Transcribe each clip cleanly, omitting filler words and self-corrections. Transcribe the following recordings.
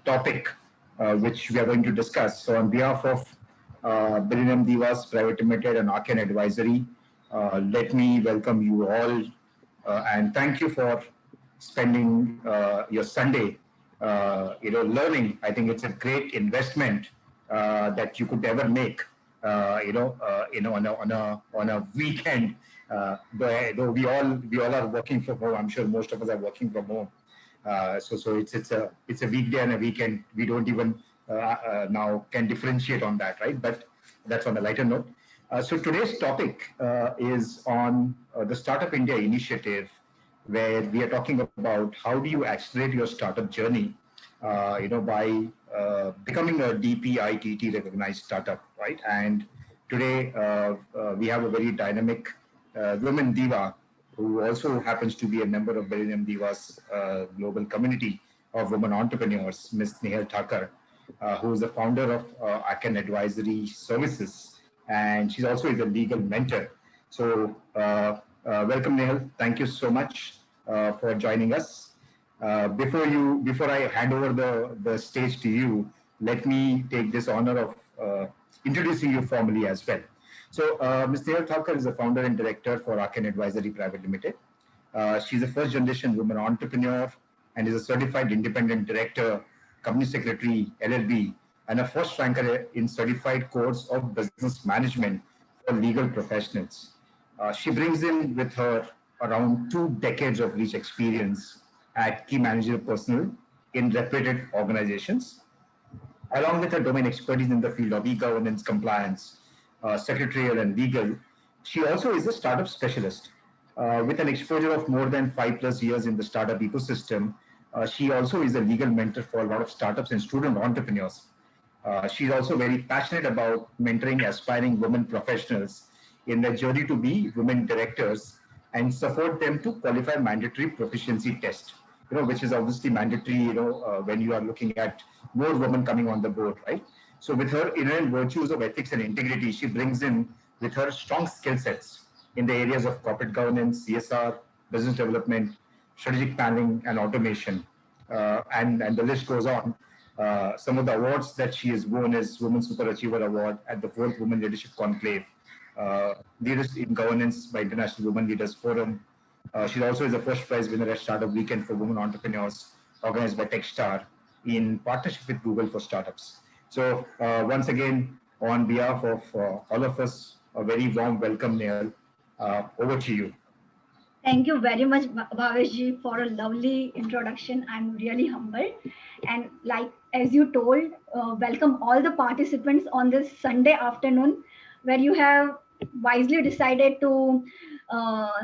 topic which we are going to discuss. So, on behalf of Millennium Divas Private Limited and Arcan Advisory, let me welcome you all and thank you for spending your Sunday, learning. I think it's a great investment that you could ever make. On a weekend, though we all are working from home. I'm sure most of us are working from home. So it's a weekday and a weekend. We don't even now can differentiate on that, right? But that's on a lighter note. So today's topic is on the Startup India initiative, where we are talking about how do you accelerate your startup journey, by becoming a DPITT recognized startup, right? And today we have a very dynamic woman diva who also happens to be a member of Millennium Divas global community of women entrepreneurs, Ms. Nehal Thakur, who is the founder of Akan Advisory Services, and she's also is a legal mentor. So, welcome, Nehal. Thank you so much for joining us. Before I hand over the stage to you, let me take this honor of introducing you formally as well. So, Ms. Nehal Thakur is the founder and director for Akan Advisory Private Limited. She's a first generation woman entrepreneur and is a certified independent director, company secretary, LLB, and a first ranker in certified course of business management for legal professionals. She brings in with her around 2 decades of rich experience at key managerial personnel in reputed organizations, along with her domain expertise in the field of e-governance, compliance, secretarial, and legal. She also is a startup specialist with an exposure of more than 5+ years in the startup ecosystem. She also is a legal mentor for a lot of startups and student entrepreneurs. She's also very passionate about mentoring aspiring women professionals in their journey to be women directors and support them to qualify mandatory proficiency test, which is obviously mandatory, when you are looking at more women coming on the board, right? So with her inherent virtues of ethics and integrity, she brings in with her strong skill sets in the areas of corporate governance, CSR, business development, strategic planning, and automation. And the list goes on. Some of the awards that she has won is Women Super Achiever Award at the 4th Women Leadership Conclave, Leaders in Governance by International Women Leaders Forum. She also is the first prize winner at Startup Weekend for Women Entrepreneurs, organized by Techstar in partnership with Google for Startups. So once again, on behalf of all of us, a very warm welcome, Nehal. Over to you. Thank you very much, Bhaveshji, for a lovely introduction. I'm really humbled. And like as you told, welcome all the participants on this Sunday afternoon, where you have wisely decided to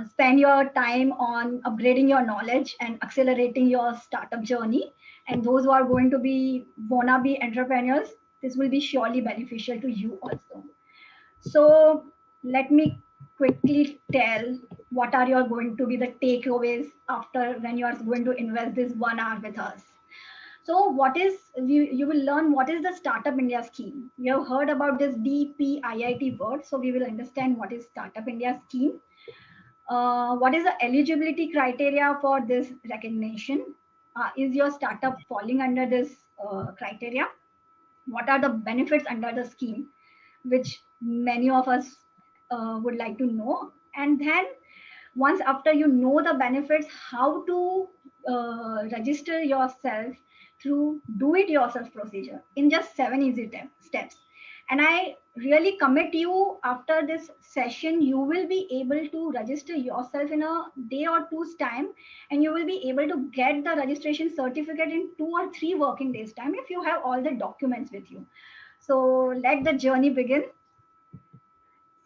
spend your time on upgrading your knowledge and accelerating your startup journey. And those who are going to be wannabe entrepreneurs, this will be surely beneficial to you also. So let me quickly tell what are your going to be the takeaways after when you are going to invest this 1 hour with us. So what is you will learn what is the Startup India scheme. You have heard about this DPIIT word, so we will understand what is Startup India scheme. What is the eligibility criteria for this recognition? Is your startup falling under this criteria? What are the benefits under the scheme, which many of us would like to know? And then once after you know the benefits, how to register yourself through do it yourself procedure in just 7 easy steps. And I really commit you, after this session you will be able to register yourself in a day or two's time, and you will be able to get the registration certificate in 2 or 3 working days time if you have all the documents with you. So let the journey begin.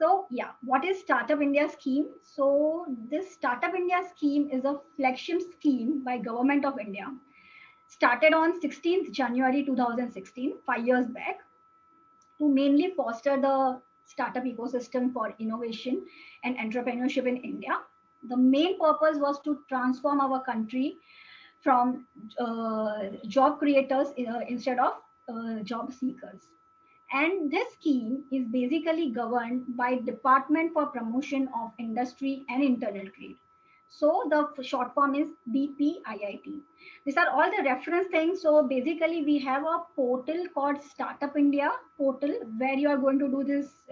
So yeah, what is Startup India scheme? So this Startup India scheme is a flagship scheme by Government of India. Started on 16th January 2016, 5 years back, to mainly foster the startup ecosystem for innovation and entrepreneurship in India. The main purpose was to transform our country from job creators instead of job seekers. And this scheme is basically governed by Department for Promotion of Industry and Internal Trade. So the short form is DPIIT. These are all the reference things. So basically, we have a portal called Startup India portal where you are going to do this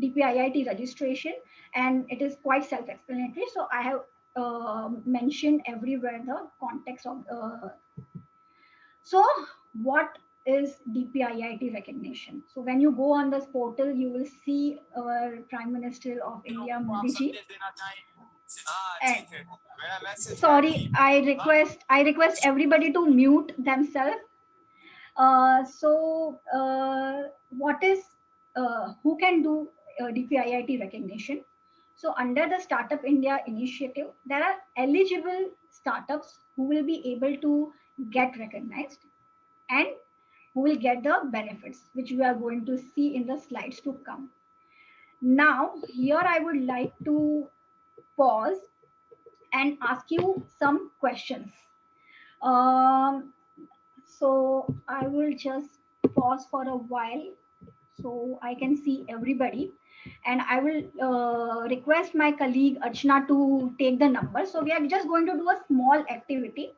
DPIIT registration, and it is quite self-explanatory. So I have mentioned everywhere the context of. So what is DPIIT recognition? So when you go on this portal, you will see our Prime Minister of India, Modi ji. And sorry, I request everybody to mute themselves. What is who can do DPIIT recognition? So under the Startup India initiative, there are eligible startups who will be able to get recognized and who will get the benefits, which we are going to see in the slides to come. Now, here I would like to pause and ask you some questions. So I will just pause for a while so I can see everybody. And I will request my colleague Archana to take the number. So we are just going to do a small activity.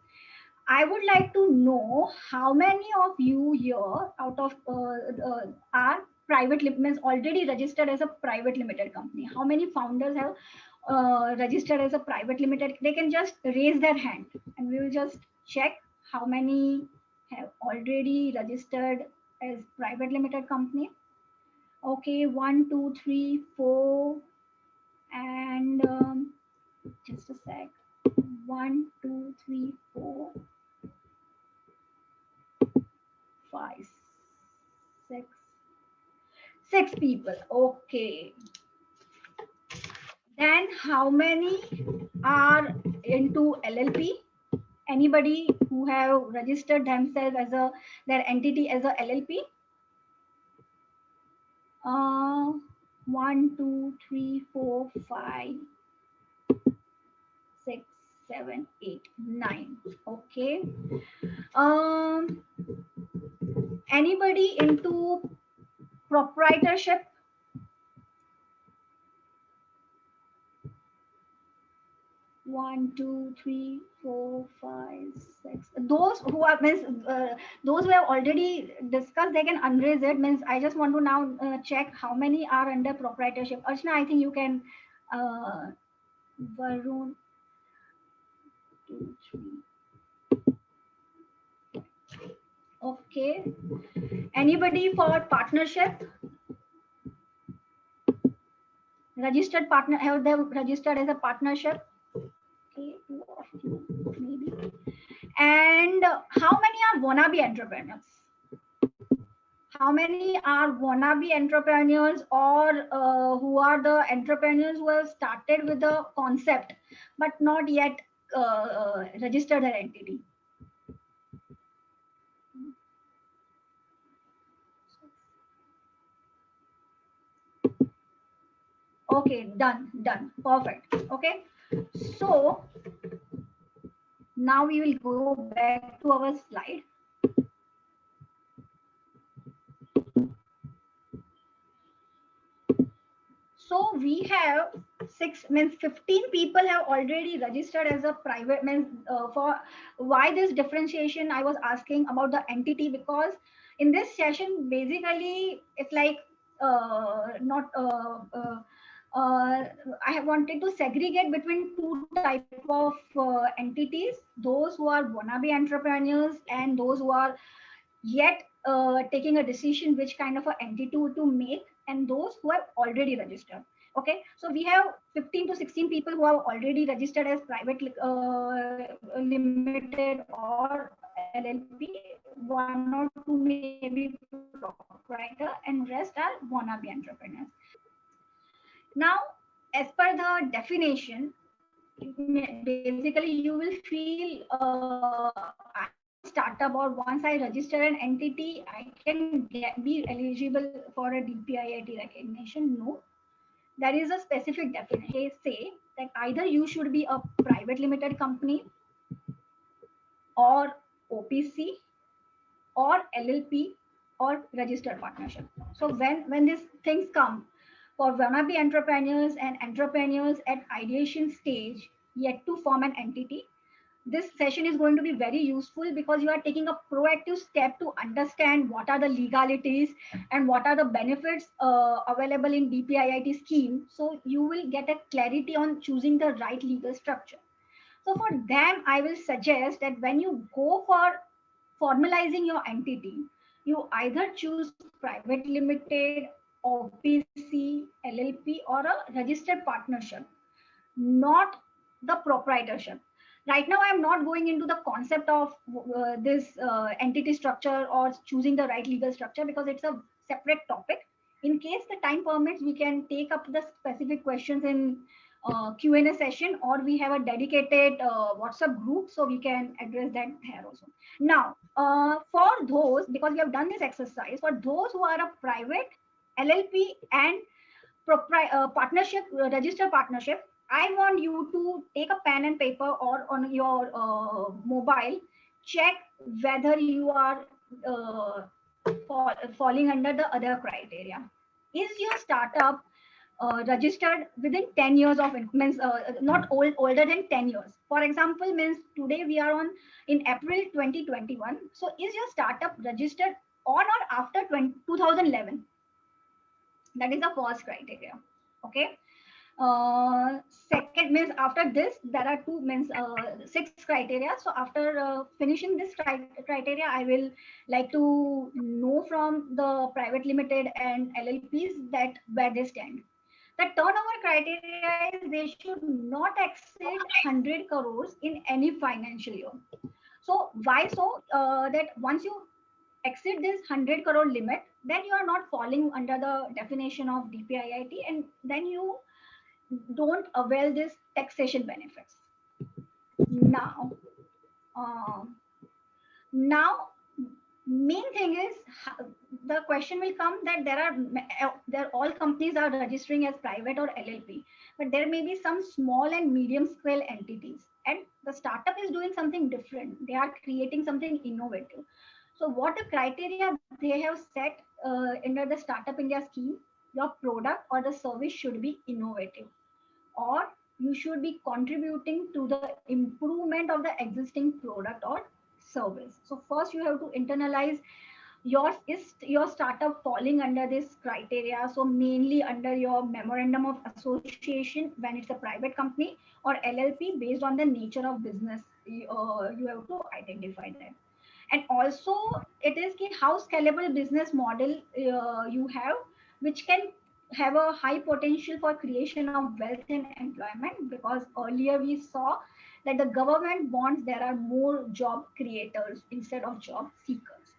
I would like to know how many of you here out of are private means already registered as a private limited company. How many founders have registered as a private limited? They can just raise their hand and we will just check how many have already registered as private limited company. Okay, 1, 2, 3, 4, and just a sec. 1, 2, 3, 4. 5, 6, 6 people. Okay. Then how many are into LLP? Anybody who have registered themselves as their entity as a LLP? 1, 2, 3, 4, 5, 6, 7, 8, 9. Okay. Anybody into proprietorship? One, two, three, four, five, six. Those who are those who have already discussed, they can unraise it. Means I just want to now check how many are under proprietorship. Archana, I think you can. Varun, 2, 3. Okay. Anybody for partnership? Registered partner, have they registered as a partnership? Okay, 2 of you maybe. And how many are wannabe entrepreneurs? How many are wannabe entrepreneurs or who are the entrepreneurs who have started with the concept but not yet registered their entity? Okay, done, perfect. Okay, so now we will go back to our slide. So we have 15 people have already registered as a private for why this differentiation I was asking about the entity, because in this session basically it's like not I have wanted to segregate between two type of entities, those who are wannabe entrepreneurs and those who are yet taking a decision which kind of an entity to make, and those who have already registered. Okay, so we have 15 to 16 people who have already registered as private limited or LLP, 1 or 2 maybe proprietor, and rest are wannabe entrepreneurs. Now, as per the definition, basically you will feel startup, or once I register an entity, I can be eligible for a DPIIT recognition. No, there is a specific definition. They say that either you should be a private limited company or OPC or LLP or registered partnership. So when these things come for wannabe entrepreneurs and entrepreneurs at ideation stage, yet to form an entity. This session is going to be very useful because you are taking a proactive step to understand what are the legalities and what are the benefits available in DPIIT scheme. So you will get a clarity on choosing the right legal structure. So for them, I will suggest that when you go for formalizing your entity, you either choose private limited, OPC, LLP, or a registered partnership, not the proprietorship. Right now, I'm not going into the concept of this entity structure or choosing the right legal structure because it's a separate topic. In case the time permits, we can take up the specific questions in Q&A session, or we have a dedicated WhatsApp group, so we can address that here also. Now, for those, because we have done this exercise, for those who are a private LLP and partnership, register partnership, I want you to take a pen and paper or on your mobile, check whether you are falling under the other criteria. Is your startup registered within 10 years of means not older than 10 years? For example, means today we are on in April 2021. So is your startup registered on or after 2011? That is the first criteria. Okay. Second means after this there are two means six criteria. So after finishing this criteria, I will like to know from the private limited and LLPs that where they stand. The turnover criteria is they should not exceed 100 crores in any financial year. So why so? That once you exceed this 100 crore limit, then you are not falling under the definition of DPIIT, and then you don't avail this taxation benefits. Now, now main thing is the question will come that there all companies are registering as private or LLP, but there may be some small and medium scale entities, and the startup is doing something different. They are creating something innovative. So what the criteria they have set under the Startup India scheme, your product or the service should be innovative, or you should be contributing to the improvement of the existing product or service. So first you have to internalize your startup falling under this criteria. So mainly under your memorandum of association when it's a private company, or LLP based on the nature of business. You have to identify that. And also it is how scalable business model you have, which can have a high potential for creation of wealth and employment, because earlier we saw that the government wants there are more job creators instead of job seekers.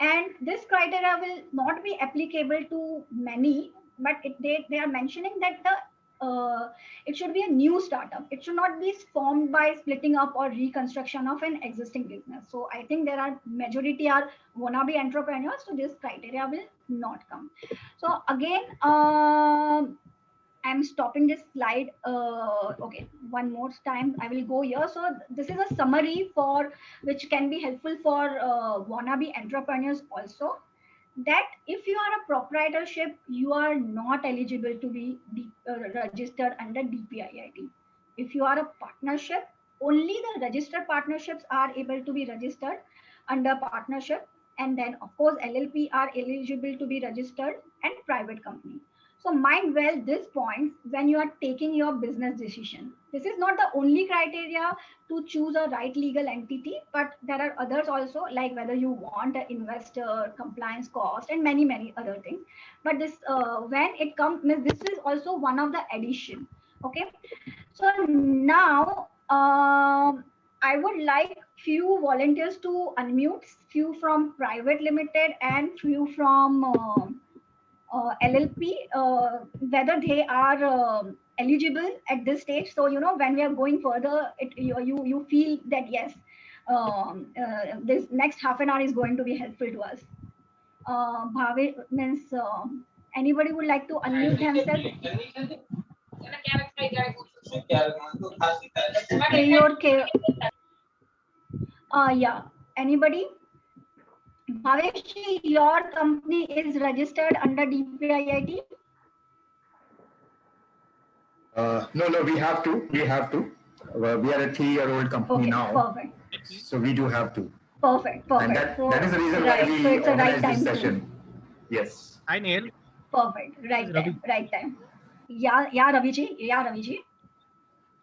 And this criteria will not be applicable to many, but they are mentioning that it should be a new startup. It should not be formed by splitting up or reconstruction of an existing business. So I think there are majority are wannabe entrepreneurs, so this criteria will not come. So again, I'm stopping this slide. Okay, one more time I will go here. So this is a summary for which can be helpful for wannabe entrepreneurs also. That if you are a proprietorship, you are not eligible to be registered under DPIIT. If you are a partnership, only the registered partnerships are able to be registered under partnership, and then of course LLP are eligible to be registered, and private company. So mind well this point when you are taking your business decision. This is not the only criteria to choose a right legal entity, but there are others also, like whether you want an investor, compliance cost, and many other things. But this when it comes, this is also one of the addition. Okay, so now I would like few volunteers to unmute, few from private limited and few from LLP, whether they are eligible at this stage. So when we are going further, you feel that yes, this next half an hour is going to be helpful to us. Bhave means anybody would like to unmute themselves? Yeah. Anybody? Bhavesh, your company is registered under DPIIT? No, we have to. We are a 3-year-old company Okay, now, perfect. so we do have to. Perfect. And Perfect. So, that is the reason why right. So we it's a right organize this time to. session. Yes. Hi, Neil. Perfect. This Right is time. Ravi. Right time. Yeah. Yeah, Raviji. Yeah, Raviji.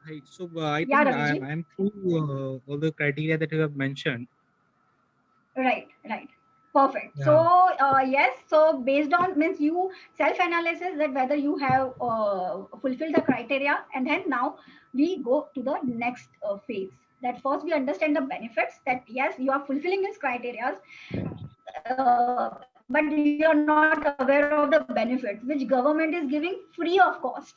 Hi. So I Yeah, think Raviji. I'm through all the criteria that you have mentioned. Right. Right. Perfect. Yeah. So yes. So based on means you self-analysis that whether you have fulfilled the criteria, and then now we go to the next phase. That first we understand the benefits. That yes, you are fulfilling these criteria, but you're not aware of the benefits which government is giving free of cost,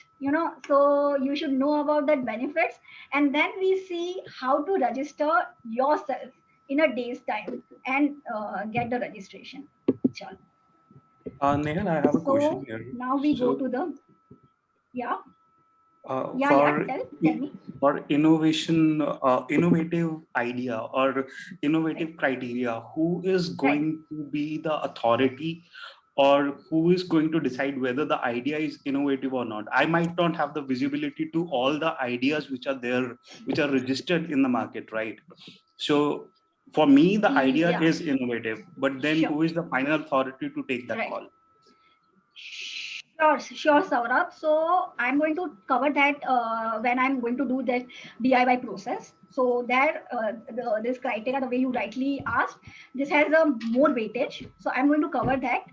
so you should know about that benefits, and then we see how to register yourself in a day's time and get the registration. Chalo. Nehal, I have a So question here. now we go to So, the yeah for tell me. for innovation, innovative idea or innovative Right. criteria, who is Right. going to be the authority, or who is going to decide whether the idea is innovative or not? I might not have the visibility to all the ideas which are there, which are registered in the market, right? So for me, the idea Yeah, is innovative, but then sure. who is the final authority to take that Right. call? Sure, Saurabh. So I'm going to cover that when I'm going to do that DIY process. So there, this criteria, the way you rightly asked, this has a more weightage. So I'm going to cover that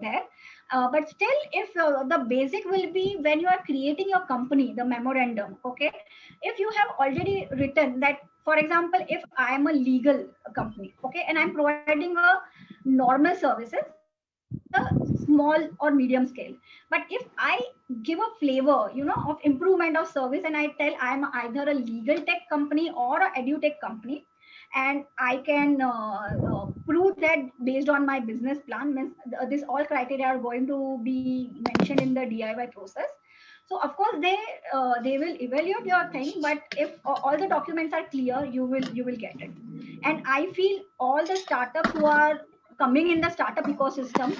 there. But still, if the basic will be when you are creating your company, the memorandum, okay? If you have already written that, for example, if I am a legal company, okay, and I'm providing a normal services, it's a small or medium scale. But if I give a flavor, of improvement of service, and I tell I'm either a legal tech company or a edu tech company, and I can prove that based on my business plan, means this all criteria are going to be mentioned in the DIY process. So of course they will evaluate your thing, but if all the documents are clear, you will get it. And I feel all the startups who are coming in the startup ecosystem,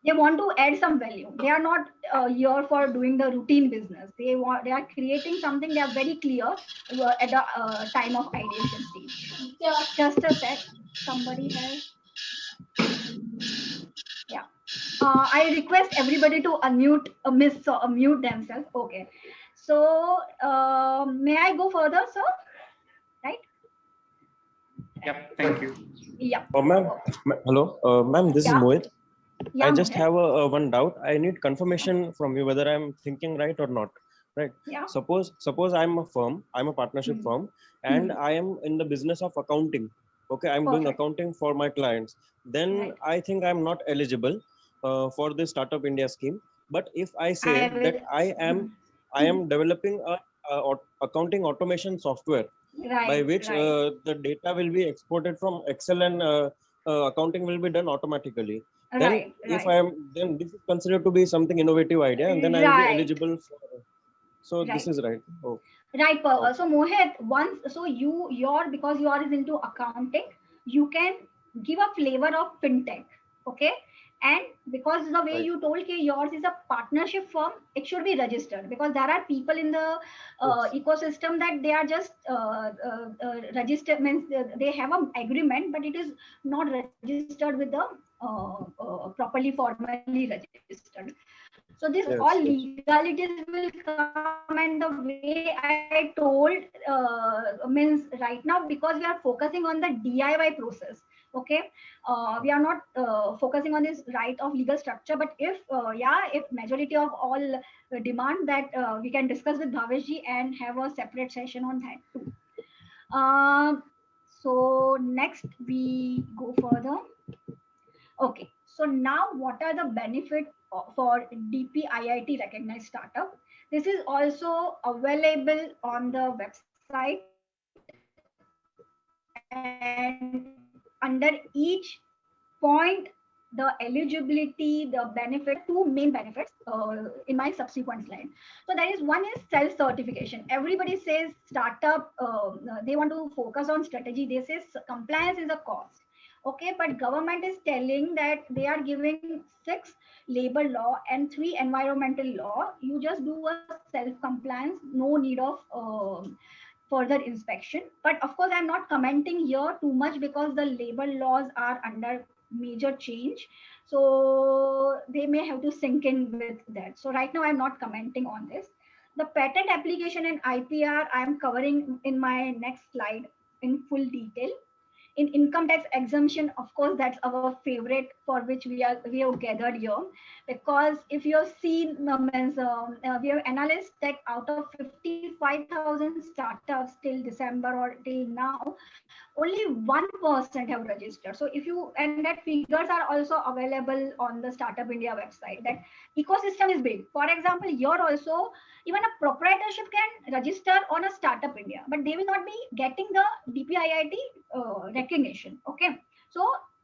they want to add some value. They are not here for doing the routine business. They are creating something. They are very clear at the time of ideation stage. Just a sec. Somebody has, yeah. I request everybody to unmute, mute themselves. Okay. So may I go further, sir? Right? Yep, thank you. Yeah. Ma'am, hello, ma'am. This is Yeah. Mohit. Yeah, I just Mohit. have one doubt. I need confirmation from you whether I'm thinking right or not. Right. Yeah. Suppose I'm a firm. I'm a partnership firm, and I am in the business of accounting. Okay, I'm doing Perfect. accounting for my clients. Then Right. I think I'm not eligible for the Startup India scheme. But if I say I will. that I am developing a accounting automation software by Right. which Right. the data will be exported from Excel, and accounting will be done automatically. Then Right. if Right. then this is considered to be something innovative idea, and then I will be Right. eligible for. So this Right. is right. Oh, Right. okay. So Mohit, once so because yours is into accounting, you can give a flavor of fintech. Okay. And because the way Right. you told yours is a partnership firm, it should be registered, because there are people in the Yes. ecosystem that they are just registered, means they have an agreement, but it is not registered with the properly formally registered. So this all Yes. Yes. legalities will come, and the way I told means right now, because we are focusing on the DIY process. Okay, we are not focusing on this right of legal structure. But if if majority of all demand that we can discuss with Bhavesh ji and have a separate session on that too. Um, so next we go further. Okay, so now what are the benefits for DPIIT recognized startup? This is also available on the website, and under each point, the eligibility, the benefit, there are two main benefits in my subsequent slide. So there is one is self-certification. Everybody says startup, they want to focus on strategy. They say compliance is a cost. Okay, but government is telling that they are giving 6 labor law and 3 environmental law. You just do a self-compliance, no need of further inspection. But of course, I'm not commenting here too much because the labor laws are under major change. So they may have to sink in with that. So right now, I'm not commenting on this. The patent application and IPR, I'm covering in my next slide in full detail. In income tax exemption, of course, that's our favorite for which we have gathered here, because if you have seen we have analyzed that out of 55,000 startups till December or till now, only 1% have registered. So if you, and that figures are also available on the Startup India website, that ecosystem is big. For example, here also, even a proprietorship can register on a Startup India, but they will not be getting the DPIIT recognition. Okay. So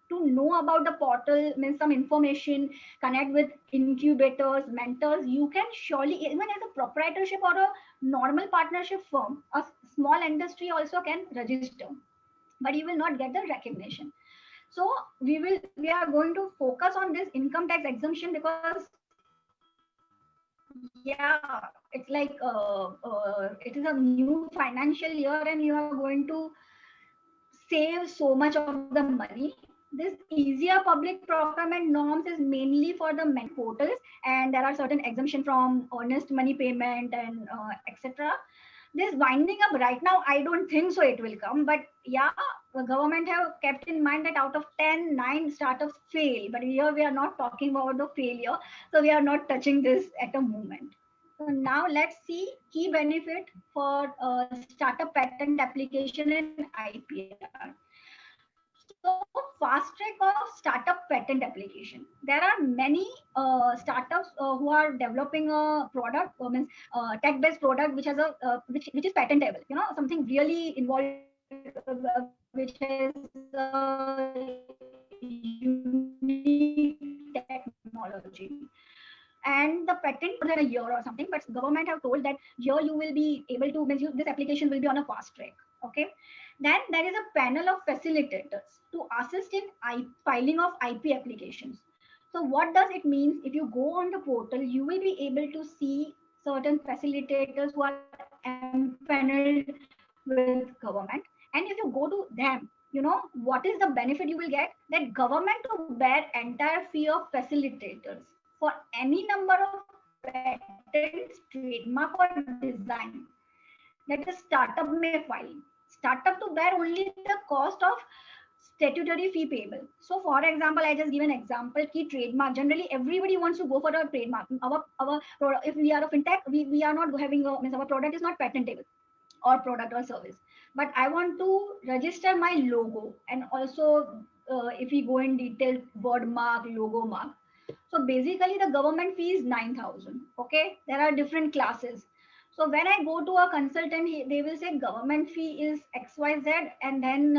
to know about the portal, means some information, connect with incubators, mentors, you can surely, even as a proprietorship or a normal partnership firm, a small industry also can register, but you will not get the recognition. So we are going to focus on this income tax exemption, because yeah, it's like it is a new financial year and you are going to save so much of the money. This easier public procurement norms is mainly for the main portals, and there are certain exemption from earnest money payment and etc. This winding up right now, I don't think so it will come, but yeah, the government have kept in mind that out of 10, 9 startups fail, but here we are not talking about the failure, so we are not touching this at the moment. So now let's see key benefit for startup patent application and IPR. So fast track of startup patent application. There are many startups who are developing a product, means tech-based product which has a which is patentable. You know, something really involved, which has unique technology. And the patent for a year or something, but government have told that here you will be able to, means this application will be on a fast track. Okay. Then there is a panel of facilitators to assist in filing of IP applications. So what does it mean? If you go on the portal, you will be able to see certain facilitators who are empaneled with government. And if you go to them, you know, what is the benefit you will get? That government to bear entire fee of facilitators for any number of patents, trademark or design that a startup may file. Startup to bear only the cost of statutory fee payable. So for example, I just give an example, key trademark. Generally, everybody wants to go for a trademark. Our if we are a fintech, we are not having a, means our product is not patentable or product or service. But I want to register my logo, and also if we go in detail, word mark, logo mark. So basically the government fee is 9,000. Okay. There are different classes. So when I go to a consultant, they will say government fee is XYZ, and then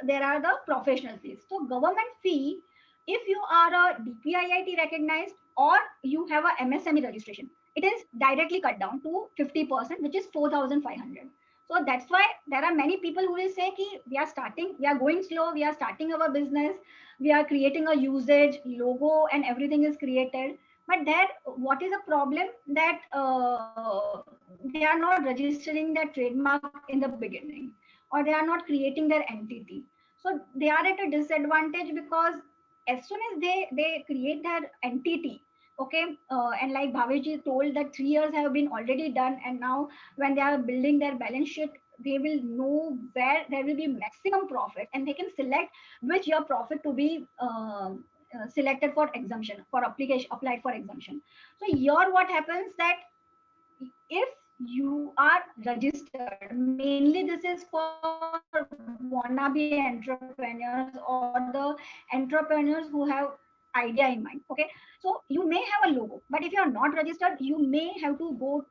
there are the professional fees. So government fee, if you are a DPIIT recognized or you have a MSME registration, it is directly cut down to 50%, which is 4,500. So that's why there are many people who will say ki we are going slow, we are starting our business, we are creating a usage, logo and everything is created. But there, what is the problem? That they are not registering their trademark in the beginning, or they are not creating their entity. So they are at a disadvantage, because as soon as they create their entity, okay, and like Bhaveshji told that 3 years have been already done, and now when they are building their balance sheet, they will know where there will be maximum profit, and they can select which year profit to be selected for exemption, for application applied for exemption. So here what happens that if you are registered, mainly this is for wannabe entrepreneurs or the entrepreneurs who have idea in mind. Okay, so you may have a logo, but if you are not registered, you may have to go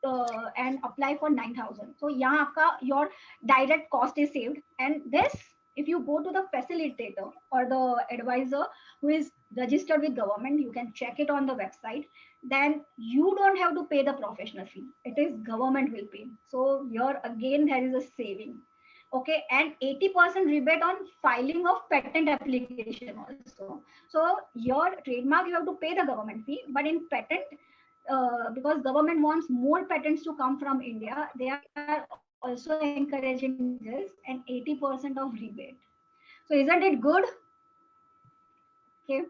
and apply for 9,000. So yahan aapka your direct cost is saved. And this, if you go to the facilitator or the advisor who is registered with government, you can check it on the website, then you don't have to pay the professional fee. It is government will pay. So here again there is a saving. Okay, and 80% rebate on filing of patent application also. So your trademark you have to pay the government fee, but in patent because government wants more patents to come from India, they are also encouraging this and 80% of rebate. So isn't it good? Okay.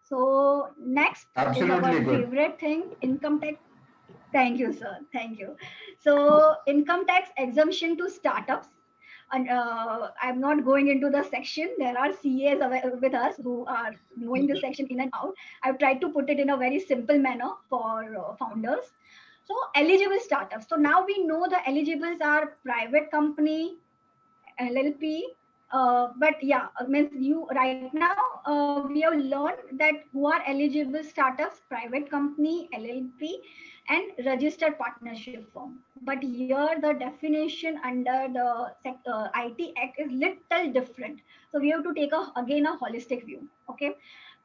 So next is our Absolutely good. favorite thing, income tax. Thank you, sir. Thank you. So income tax exemption to startups. And I'm not going into the section. There are CAs with us who are knowing the section in and out. I've tried to put it in a very simple manner for founders. So eligible startups. So now we know the eligibles are private company, LLP. But yeah, means you right now we have learned that who are eligible startups, private company, LLP, and registered partnership firm. But here the definition under the IT Act is little different. So we have to take again a holistic view. Okay,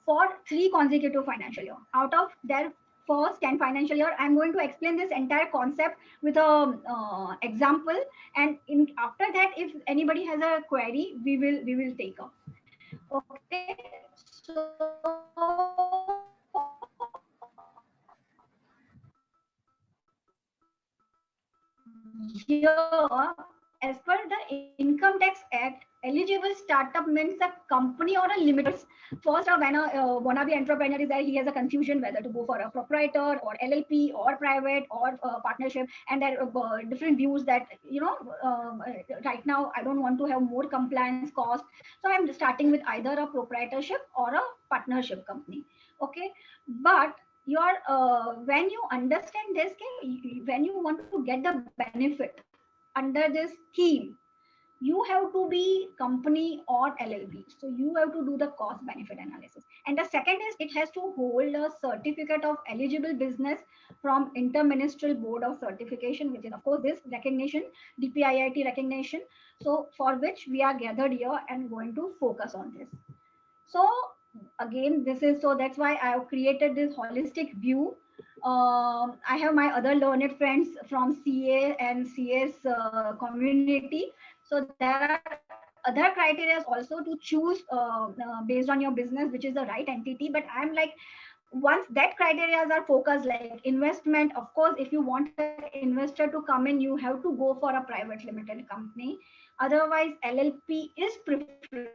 for 3 consecutive financial year out of their first 10 financial year, I'm going to explain this entire concept with a example, and after that if anybody has a query we will take up. Okay, so here, as per the Income Tax Act, eligible startup means a company or a limited. First, when a wannabe entrepreneur is there, he has a confusion whether to go for a proprietor or LLP or private or partnership, and there are different views that right now I don't want to have more compliance cost, so I'm starting with either a proprietorship or a partnership company. Okay, but your when you understand this, when you want to get the benefit under this scheme, you have to be company or LLP. So you have to do the cost benefit analysis. And the second is it has to hold a certificate of eligible business from Interministerial Board of Certification, which is of course this recognition, DPIIT recognition. So for which we are gathered here and going to focus on this. So again, this is so that's why I have created this holistic view. I have my other learned friends from CA and CS community. So there are other criteria also to choose based on your business, which is the right entity. But I'm like, once that criteria are focused, like investment, of course, if you want an investor to come in, you have to go for a private limited company. Otherwise, LLP is preferable.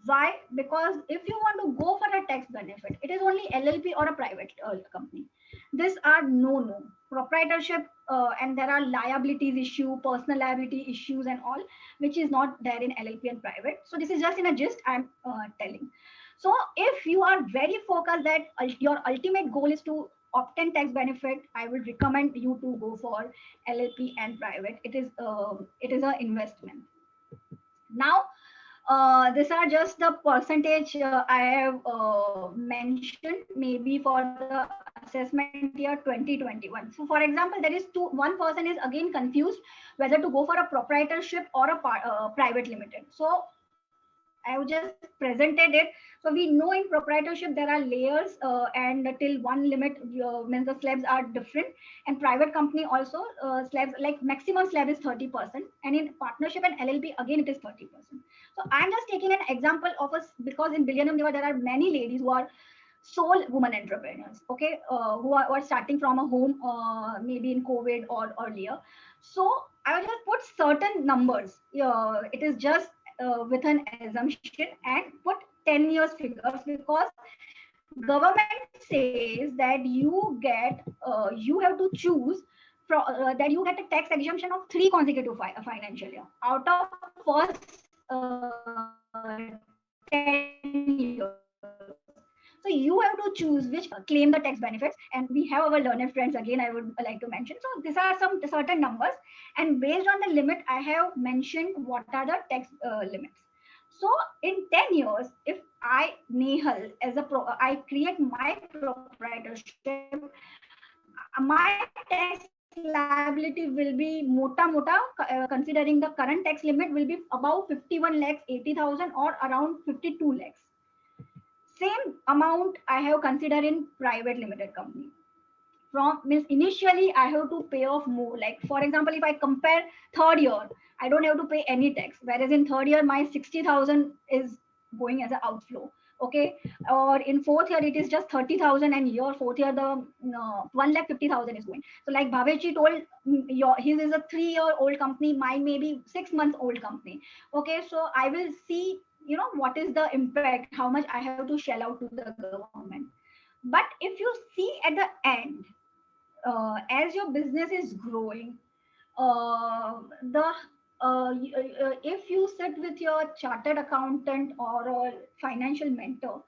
Why? Because if you want to go for a tax benefit, it is only LLP or a private company. These are no proprietorship, and there are liabilities issue, personal liability issues, and all, which is not there in LLP and private. So this is just in a gist I'm telling. So if you are very focused that your ultimate goal is to obtain tax benefit, I would recommend you to go for LLP and private. It is an investment. Now, these are just the percentage I have mentioned maybe for the assessment year 2021. So for example, there is one person is again confused whether to go for a proprietorship or a private limited. So I have just presented it. So we know in proprietorship there are layers and till one limit means the slabs are different. And private company also slabs, like maximum slab is 30%. And in partnership and LLP again it is 30%. So I'm just taking an example of us because in Billionium there are many ladies who are sole women entrepreneurs, okay, who are starting from a home maybe in COVID or earlier. So I will just put certain numbers. It is just with an assumption and put 10 years figures because government says that you have to choose that you get a tax exemption of 3 consecutive financial year out of first 10 years. So you have to choose which claim the tax benefits, and we have our learned friends again I would like to mention. So these are some certain numbers, and based on the limit I have mentioned what are the tax limits. So in 10 years, if I, Nehal, I create my proprietorship, my tax liability will be mota considering the current tax limit will be about 51 lakhs 80,000 or around 52 lakhs. Same amount I have considered in private limited company. From means initially I have to pay off more. Like for example, if I compare third year, I don't have to pay any tax. Whereas in third year, my 60,000 is going as an outflow. Okay, or in fourth year it is just 30,000, and your fourth year the 1,50,000 is going. So like Bhavesh told, his is a 3-year-old company, mine may be 6 months old company. Okay, so I will see, what is the impact, how much I have to shell out to the government. But if you see at the end, as your business is growing, the if you sit with your chartered accountant or a financial mentor,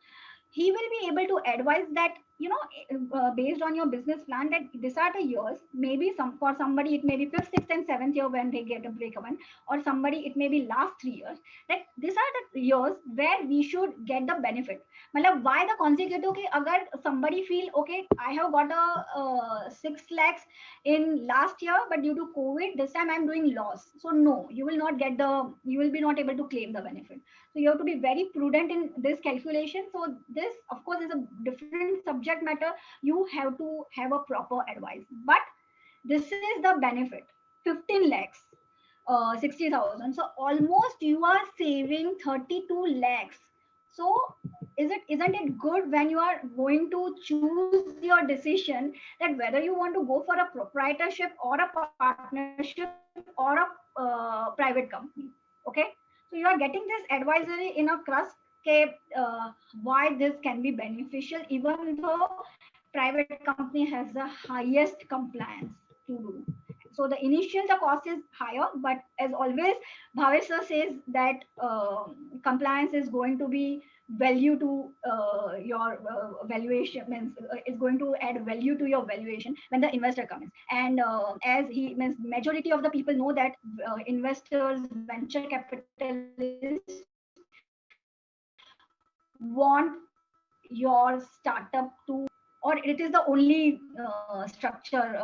he will be able to advise that, based on your business plan, that these are the years. Maybe for somebody it may be fifth, sixth, and seventh year when they get a break even, or somebody it may be last 3 years. That these are the years where we should get the benefit. मतलब why the consecutive? कि अगर somebody feel okay, I have got a 6 lakhs in last year, but due to COVID this time I'm doing loss. So no, you will not get you will be not able to claim the benefit. So you have to be very prudent in this calculation. So this, of course, is a different subject matter. You have to have a proper advice. But this is the benefit: 15 lakhs, 60,000. So almost you are saving 32 lakhs. So isn't it good when you are going to choose your decision, that whether you want to go for a proprietorship or a partnership or a private company? Okay, so you are getting this advisory in a crust, okay, why this can be beneficial, even though private company has the highest compliance to do. So the initial the cost is higher, but as always, Bhavesh sir says that compliance is going to be value to your valuation, means is going to add value to your valuation when the investor comes. And as he means, majority of the people know that investors, venture capitalists want your startup to, or it is the only structure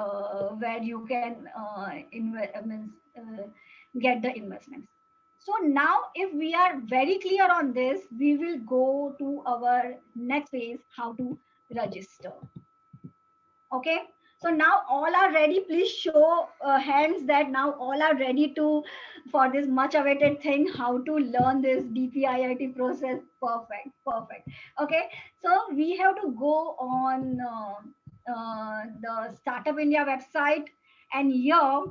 where you can get the investments. So now, if we are very clear on this, we will go to our next phase: how to register. Okay, so now all are ready. Please show hands that now all are ready to for this much awaited thing, how to learn this DPIIT process. Perfect, perfect. Okay, so we have to go on the Startup India website, and here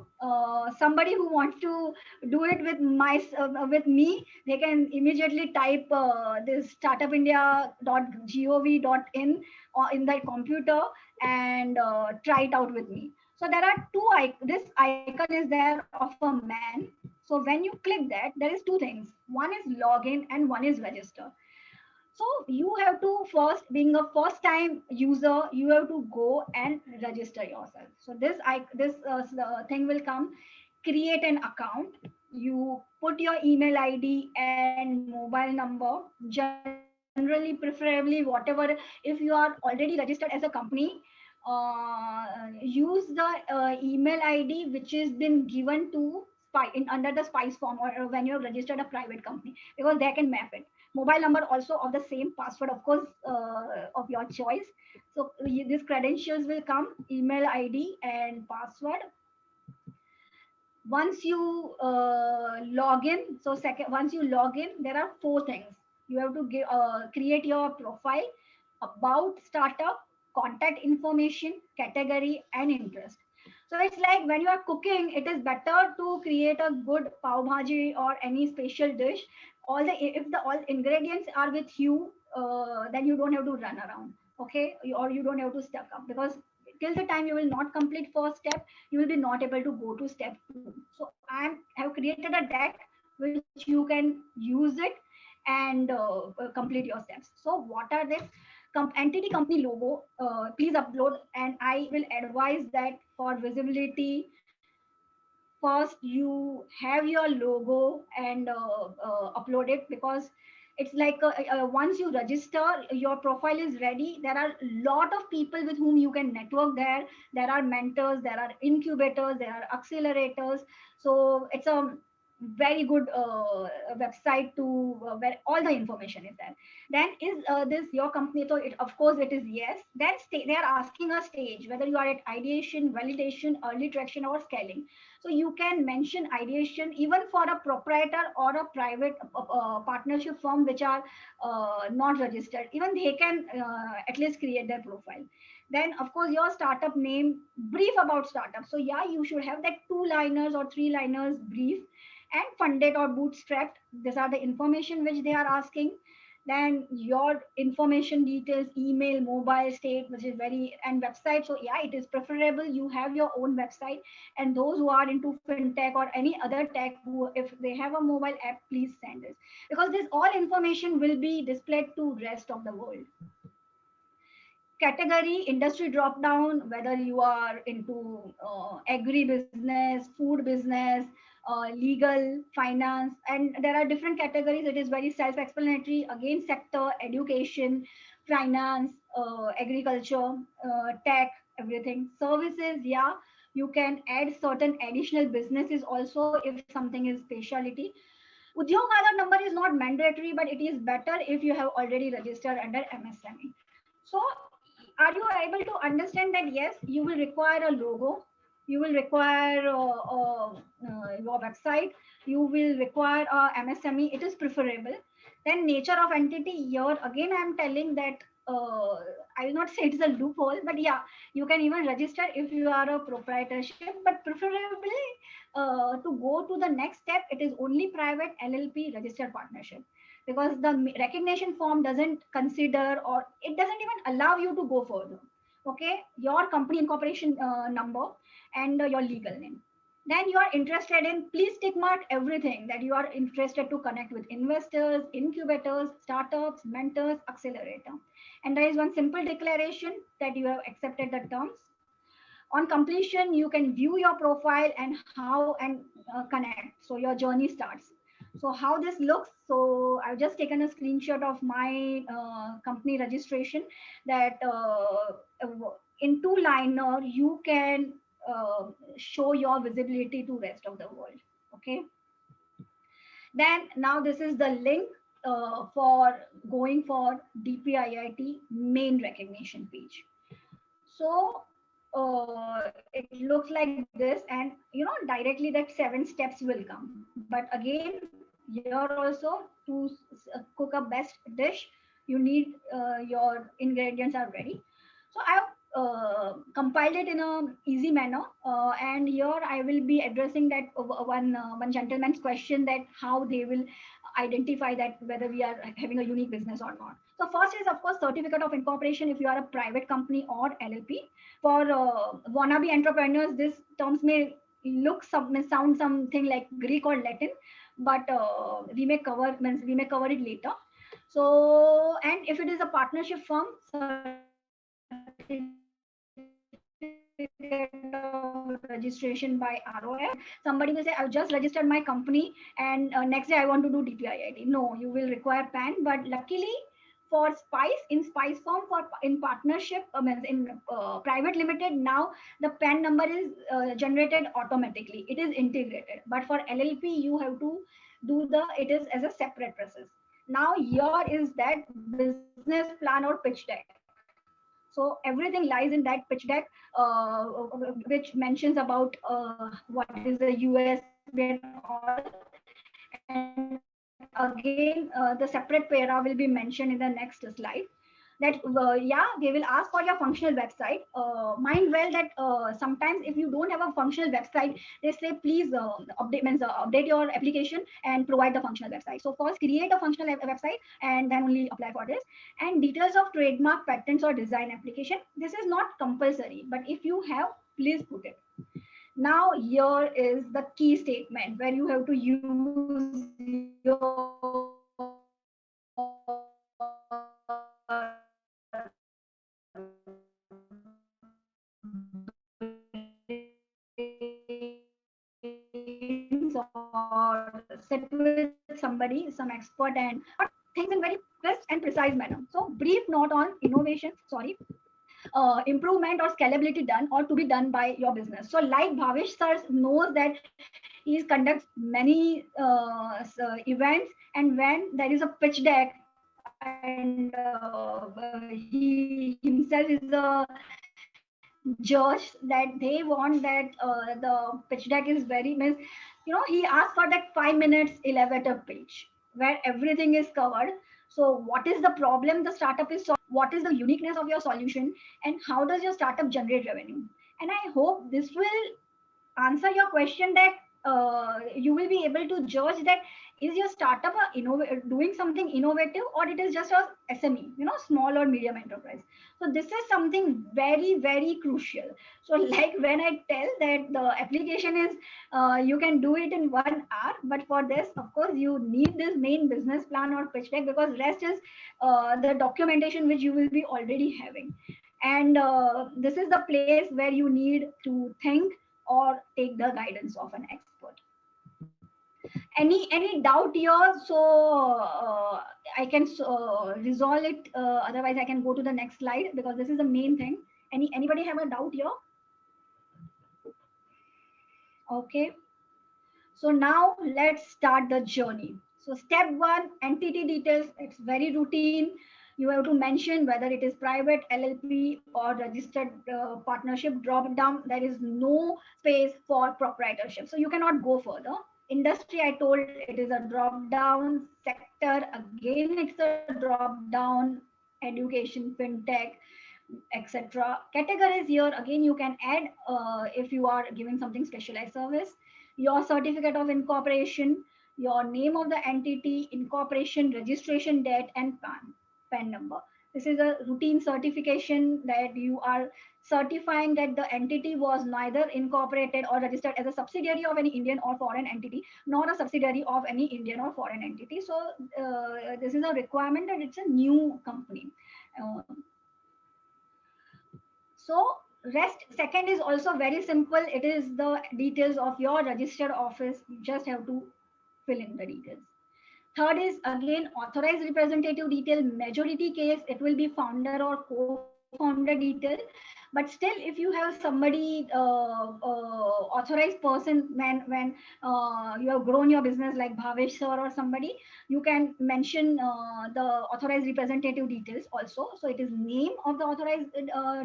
somebody who wants to do it with me, they can immediately type this startupindia.gov.in or in their computer, and try it out with me. So there are this icon is there of a man. So when you click that, there is two things: one is login and one is register. So you have to first, being a first time user, you have to go and register yourself. So this thing will come: create an account. You put your email ID and mobile number, generally preferably whatever. If you are already registered as a company, use the email ID which has been given to under the spice form, or when you have registered a private company, because they can map it. Mobile number also of the same, password of course of your choice. So these credentials will come: email ID and password. Once you log in, so once you log in, there are four things. You have to create your profile: about startup, contact information, category, and interest. So it's like when you are cooking, it is better to create a good pav bhaji or any special dish. If the all ingredients are with you, then you don't have to run around, okay, or you don't have to stuck up, because till the time you will not complete first step, you will be not able to go to step 2. So I have created a deck which you can use it and complete your steps. So what are this? Entity company logo, please upload, and I will advise that for visibility, first you have your logo and upload it, because it's like once you register, your profile is ready. There are a lot of people with whom you can network there. There are mentors, there are incubators, there are accelerators. So it's a very good website to where all the information is there. Then is this your company? So it, of course it is yes. Then they are asking a stage whether you are at ideation, validation, early traction, or scaling. So you can mention ideation even for a proprietor or a private partnership firm which are not registered. Even they can at least create their profile. Then of course your startup name, brief about startup. So yeah, you should have that 2 liners or 3 liners brief, and funded or bootstrapped. These are the information which they are asking. Then your information details, email, mobile state, which is very, and website. So yeah, it is preferable you have your own website. And those who are into fintech or any other tech, who if they have a mobile app, please send this, because this all information will be displayed to rest of the world. Category, industry drop down, whether you are into agri business, food business, legal, finance, and there are different categories. It is very self explanatory. Again, sector, education, finance, agriculture, tech, everything. Services, yeah, you can add certain additional businesses also if something is specialty. Udyog Aadhar number is not mandatory, but it is better if you have already registered under MSME. So, are you able to understand that yes, you will require a logo, you will require your website, you will require a MSME. It is preferable. Then nature of entity, here again I am telling that I will not say it is a loophole, but yeah, you can even register if you are a proprietorship, but preferably to go to the next step, it is only private LLP registered partnership, because the recognition form doesn't consider, or it doesn't even allow you to go further. Okay, your company incorporation number and your legal name. Then you are interested in, please tick mark everything that you are interested to connect with investors, incubators, startups, mentors, accelerator. And there is one simple declaration that you have accepted the terms. On completion, you can view your profile and how and connect. So your journey starts. So how this looks, so I've just taken a screenshot of my company registration, that in 2 liner you can show your visibility to rest of the world. Okay, then now this is the link for going for DPIIT main recognition page. So it looks like this, and directly that 7 steps will come. But again, here also, to cook a best dish, you need your ingredients are ready. So I have compiled it in a easy manner, and here I will be addressing that one gentleman's question, that how they will identify that whether we are having a unique business or not. So first is of course certificate of incorporation if you are a private company or LLP. For wannabe entrepreneurs, these terms may may sound something like Greek or Latin, but we may cover it later. So, and if it is a partnership firm, registration by ROF. Somebody will say, I've just registered my company and next day I want to do DPIIT. No, you will require PAN, but luckily for Spice, in Spice form, for in partnership, in private limited, now the PAN number is generated automatically. It is integrated. But for LLP, you have to do it is as a separate process. Now here is that business plan or pitch deck. So everything lies in that pitch deck, which mentions about what is the USB and all. And again, the separate para will be mentioned in the next slide. That yeah, they will ask for your functional website. Mind well that sometimes if you don't have a functional website, they say please update your application and provide the functional website. So first create a functional website and then only apply for this. And details of trademark, patents, or design application, this is not compulsory, but if you have, please put it. Now here is the key statement where you have to use your or sit with somebody, some expert, and things in very crisp and precise manner. So brief note on innovation, sorry. improvement or scalability done or to be done by your business. So like Bhavesh sir knows that he conducts many events, and when there is a pitch deck and he himself is a judge, that they want that the pitch deck is very means, he asked for that 5 minutes elevator pitch where everything is covered. So what is the problem the startup is solving, what is the uniqueness of your solution, and how does your startup generate revenue? And I hope this will answer your question, that you will be able to judge that is your startup doing something innovative, or it is just a SME, small or medium enterprise. So this is something very, very crucial. So like when I tell that the application is you can do it in 1 hour, but for this of course you need this main business plan or pitch deck, because rest is the documentation which you will be already having. And this is the place where you need to think or take the guidance of an expert. Any doubt here? So I can resolve it. Otherwise, I can go to the next slide, because this is the main thing. Anybody have a doubt here? Okay. So now let's start the journey. So step 1, entity details. It's very routine. You have to mention whether it is private, LLP, or registered partnership. Drop down. There is no space for proprietorship. So you cannot go further. Industry, I told, it is a drop down. Sector, again, it's a drop down. Education, fintech, etc. Categories, here again you can add if you are giving something specialized service. Your certificate of incorporation, your name of the entity, incorporation, registration date, and PAN number. This is a routine certification that you are certifying that the entity was neither incorporated or registered as a subsidiary of any Indian or foreign entity, nor a subsidiary of any Indian or foreign entity. So this is a requirement that it's a new company. So rest second is also very simple. It is the details of your registered office. You just have to fill in the details. Third is again authorized representative detail. Majority case, it will be founder or co-founder detail. But still, if you have somebody authorized person, when you have grown your business like Bhavesh sir or somebody, you can mention the authorized representative details also. So it is name of the authorized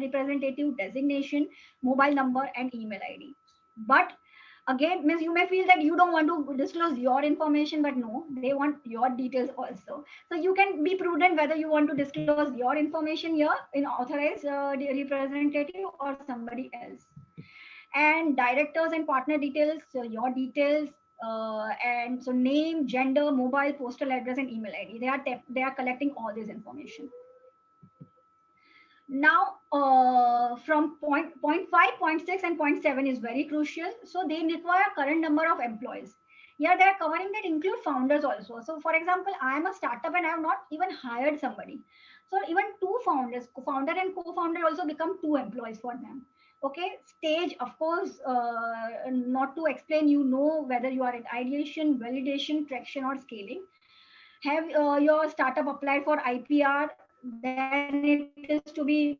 representative, designation, mobile number, and email ID. But again, Miss, you may feel that you don't want to disclose your information, but no, they want your details also. So you can be prudent whether you want to disclose your information here in authorized representative or somebody else. And directors and partner details, so your details, and so name, gender, mobile, postal address, and email ID. They are collecting all this information. Now, from point 5, point 6, and point 7 is very crucial. So they require current number of employees. Here they are covering that include founders also. So for example, I am a startup and I have not even hired somebody. So even 2 founders, founder and co-founder also become 2 employees for them. Okay, stage, of course, not to explain, whether you are at ideation, validation, traction, or scaling. Have your startup applied for IPR? Then it is to be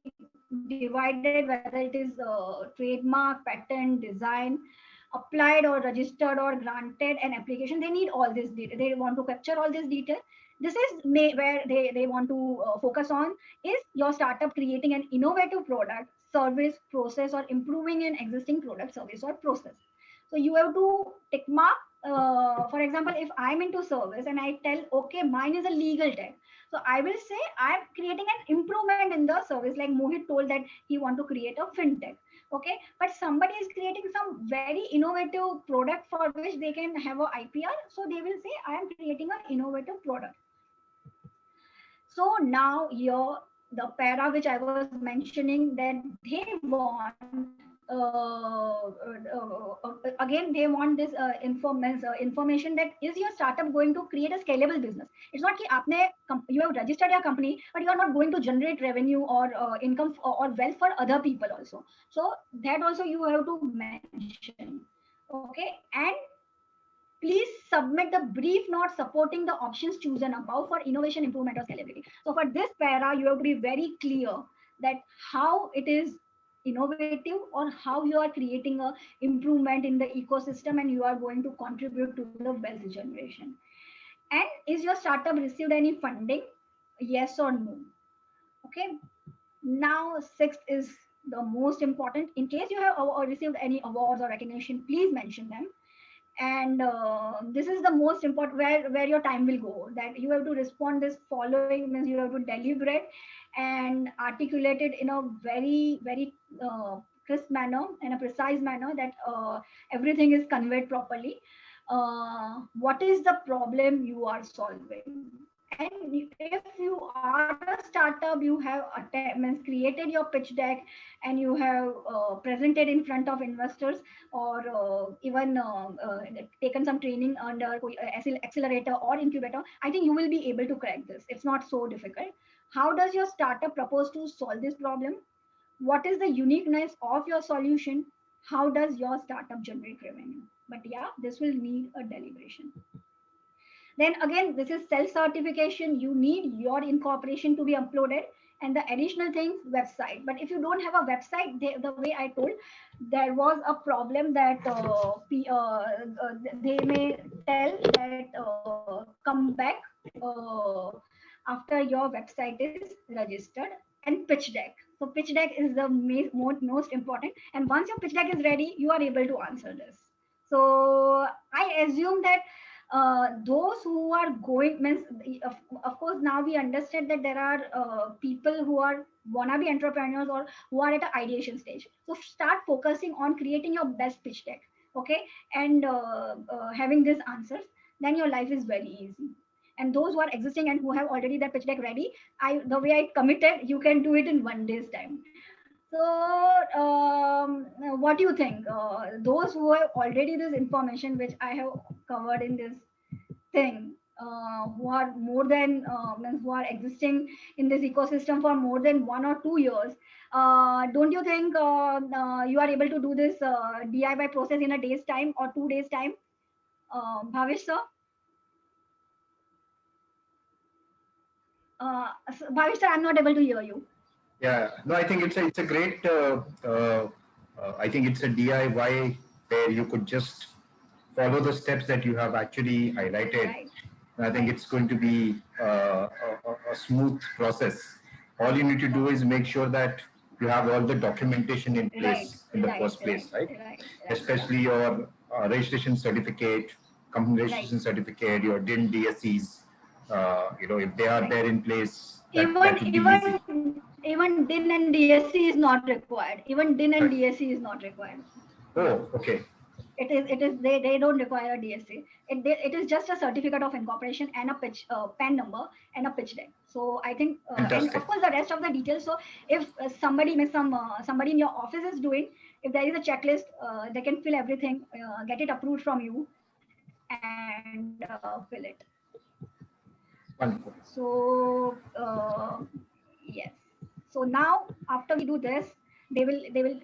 divided whether it is trademark, patent, design, applied or registered or granted an application. They need all this data. They want to capture all this detail. This is where they want to focus on, is your startup creating an innovative product, service, process, or improving an existing product, service, or process. So you have to tick mark. For example, if I'm into service and I tell, okay, mine is a legal tech. So I will say I'm creating an improvement in the service, like Mohit told that he want to create a fintech. Okay, but somebody is creating some very innovative product for which they can have a IPR. So they will say I am creating an innovative product. So now here, the para which I was mentioning, that they want again, they want this information, that is your startup going to create a scalable business. It's not that you have registered your company, but you are not going to generate revenue or income or wealth for other people also. So that also you have to mention. Okay, and please submit the brief note supporting the options chosen above for innovation, improvement, or scalability. So for this para, you have to be very clear that how it is innovative or how you are creating a improvement in the ecosystem and you are going to contribute to the wealth generation. And is your startup received any funding? Yes or no? Okay. Now, sixth is the most important. In case you have received any awards or recognition, please mention them. And this is the most important, where your time will go. That you have to respond this following, means you have to deliberate and articulate it in a very crisp manner and a precise manner, that everything is conveyed properly. What is the problem you are solving? And if you are a startup, you have means created your pitch deck and you have presented in front of investors, or even taken some training under accelerator or incubator, I think you will be able to crack this. It's not so difficult. How does your startup propose to solve this problem? What is the uniqueness of your solution? How does your startup generate revenue? But yeah, this will need a deliberation. Then again, this is self-certification. You need your incorporation to be uploaded. And the additional things, website. But if you don't have a website, the way I told, there was a problem that they may tell that come back after your website is registered. And pitch deck. So pitch deck is the most important. And once your pitch deck is ready, you are able to answer this. So I assume that those who are going, means of course now we understand that there are people who are wannabe entrepreneurs or who are at an ideation stage. So start focusing on creating your best pitch deck, okay, and having these answers, then your life is very easy. And those who are existing and who have already their pitch deck ready, the way I committed, you can do it in 1 day's time. So, what do you think? Those who have already this information which I have covered in this thing, who are more than means who are existing in this ecosystem for more than 1 or 2 years, don't you think you are able to do this DIY process in a day's time or 2 days time? Bhavish sir? Bhavish sir, I'm not able to hear you. Yeah, no, I think it's a great. I think it's a DIY where you could just follow the steps that you have actually highlighted. Right. And I think it's going to be a smooth process. All you need to do is make sure that you have all the documentation in place in the first place, right? Especially your registration certificate, company registration certificate, your DIN DSCs. If they are there in place, that would be easy. Even DIN and DSC is not required. Even DIN and DSC is not required. Oh, okay. It is they don't require a DSC. It is just a certificate of incorporation and a pitch PAN number and a pitch deck. So I think and of course the rest of the details. So if somebody in your office is doing, if there is a checklist, they can fill everything, get it approved from you, and fill it. Wonderful. So yes. So now after we do this, they will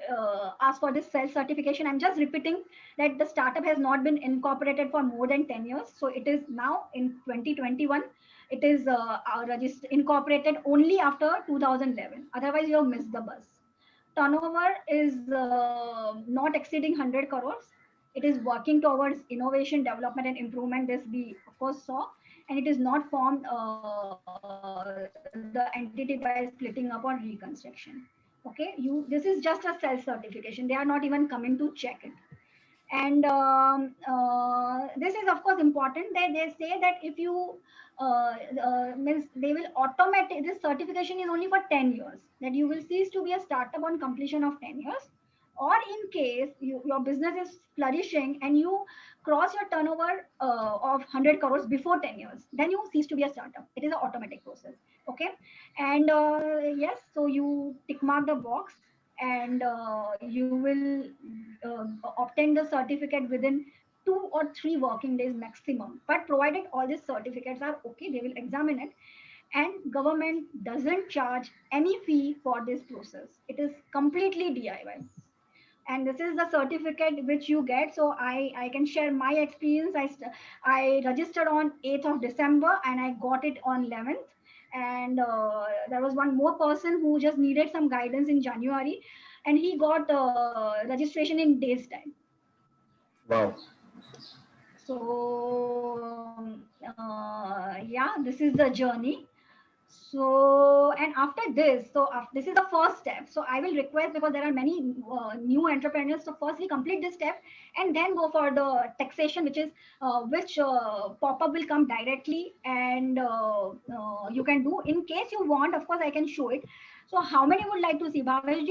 ask for this self certification. I'm just repeating that the startup has not been incorporated for more than 10 years. So it is now in 2021. It is incorporated only after 2011. Otherwise, you have missed the bus. Turnover is not exceeding 100 crores. It is working towards innovation, development, and improvement. This we of course saw, and it is not formed the entity by splitting up or reconstruction. Okay, this is just a self certification. They are not even coming to check it. And this is of course important that they say that if you means they will automatic, this certification is only for 10 years, that you will cease to be a startup on completion of 10 years, or in case your business is flourishing and you cross your turnover of 100 crores before 10 years, then you cease to be a startup. It is an automatic process. Okay. And yes, so you tick mark the box, and you will obtain the certificate within 2 or 3 working days maximum. But provided all these certificates are okay, they will examine it. And government doesn't charge any fee for this process. It is completely DIY. and this is the certificate which you get. So I can share my experience. I registered on 8th of December and I got it on 11th. And there was one more person who just needed some guidance in January, and he got registration in days time. Wow. So yeah, this is the journey. So, and after this, this is the first step. So I will request, because there are many new entrepreneurs. So first we complete this step and then go for the taxation, which pop-up will come directly, and you can do in case you want. Of course, I can show it. So how many would like to see? Bhaveshji,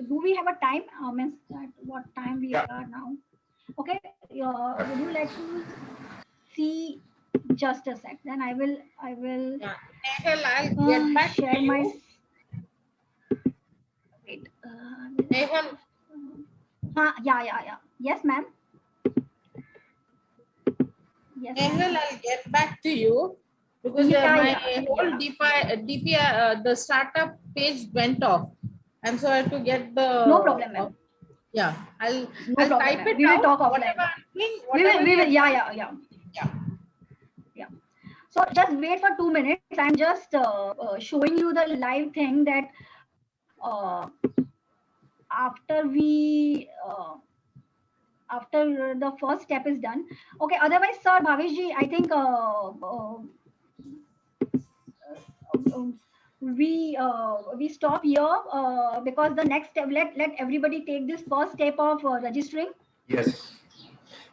do we have a time? Means at what time we Yeah. are now? Okay, would you like to see? Just a sec. Then I will. Yeah. Nehal, I'll get back to share my. you. Wait. Nehal, Yeah. Yes, ma'am. Yes. Nehal, I'll get back to you because my whole DPI, the startup page went off, and so I had to get the. No problem, ma'am. Yeah, I'll No I'll problem, type ma'am. it We will out. talk offline. Whatever I'm doing, We will. whatever Yeah. Yeah. So just wait for 2 minutes. I'm just showing you the live thing that after we after the first step is done. Okay. Otherwise, sir Bhaveshji, I think we stop here because the next step. Let everybody take this first step of registering. Yes.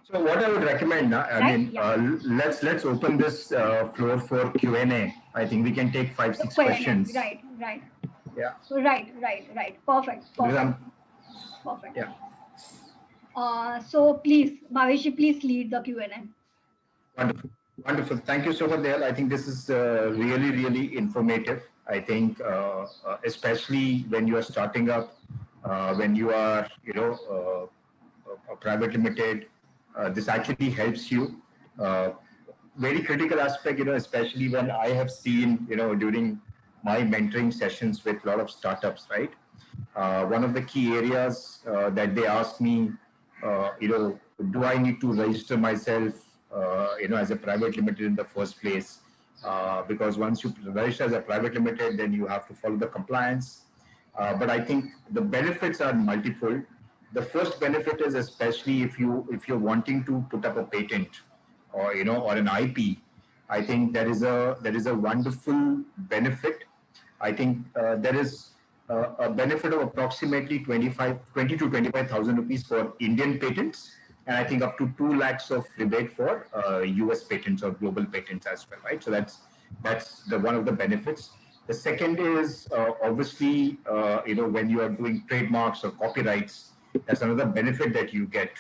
So what I would recommend, I Right? mean, let's open this floor for Q&A. I think we can take 5-6 questions. Right. Yeah. Right. Perfect. Because Perfect. Yeah. So please, Bhaveshji, please lead the Q&A. Wonderful. Thank you so much, Dale. I think this is really informative. I think, especially when you are starting up, when you are, a private limited, this actually helps you. Very critical aspect, especially when I have seen, during my mentoring sessions with a lot of startups, right? One of the key areas that they ask me, do I need to register myself, as a private limited in the first place? Because once you register as a private limited, then you have to follow the compliance. But I think the benefits are multiple. The first benefit is, especially if you're wanting to put up a patent or or an IP, I think there is a wonderful benefit. I think there is a benefit of approximately 20 to 25,000 rupees for Indian patents, and I think up to 2 lakhs of rebate for US patents or global patents as well, right? So that's one of the benefits. The second is obviously, when you are doing trademarks or copyrights, that's another benefit that you get,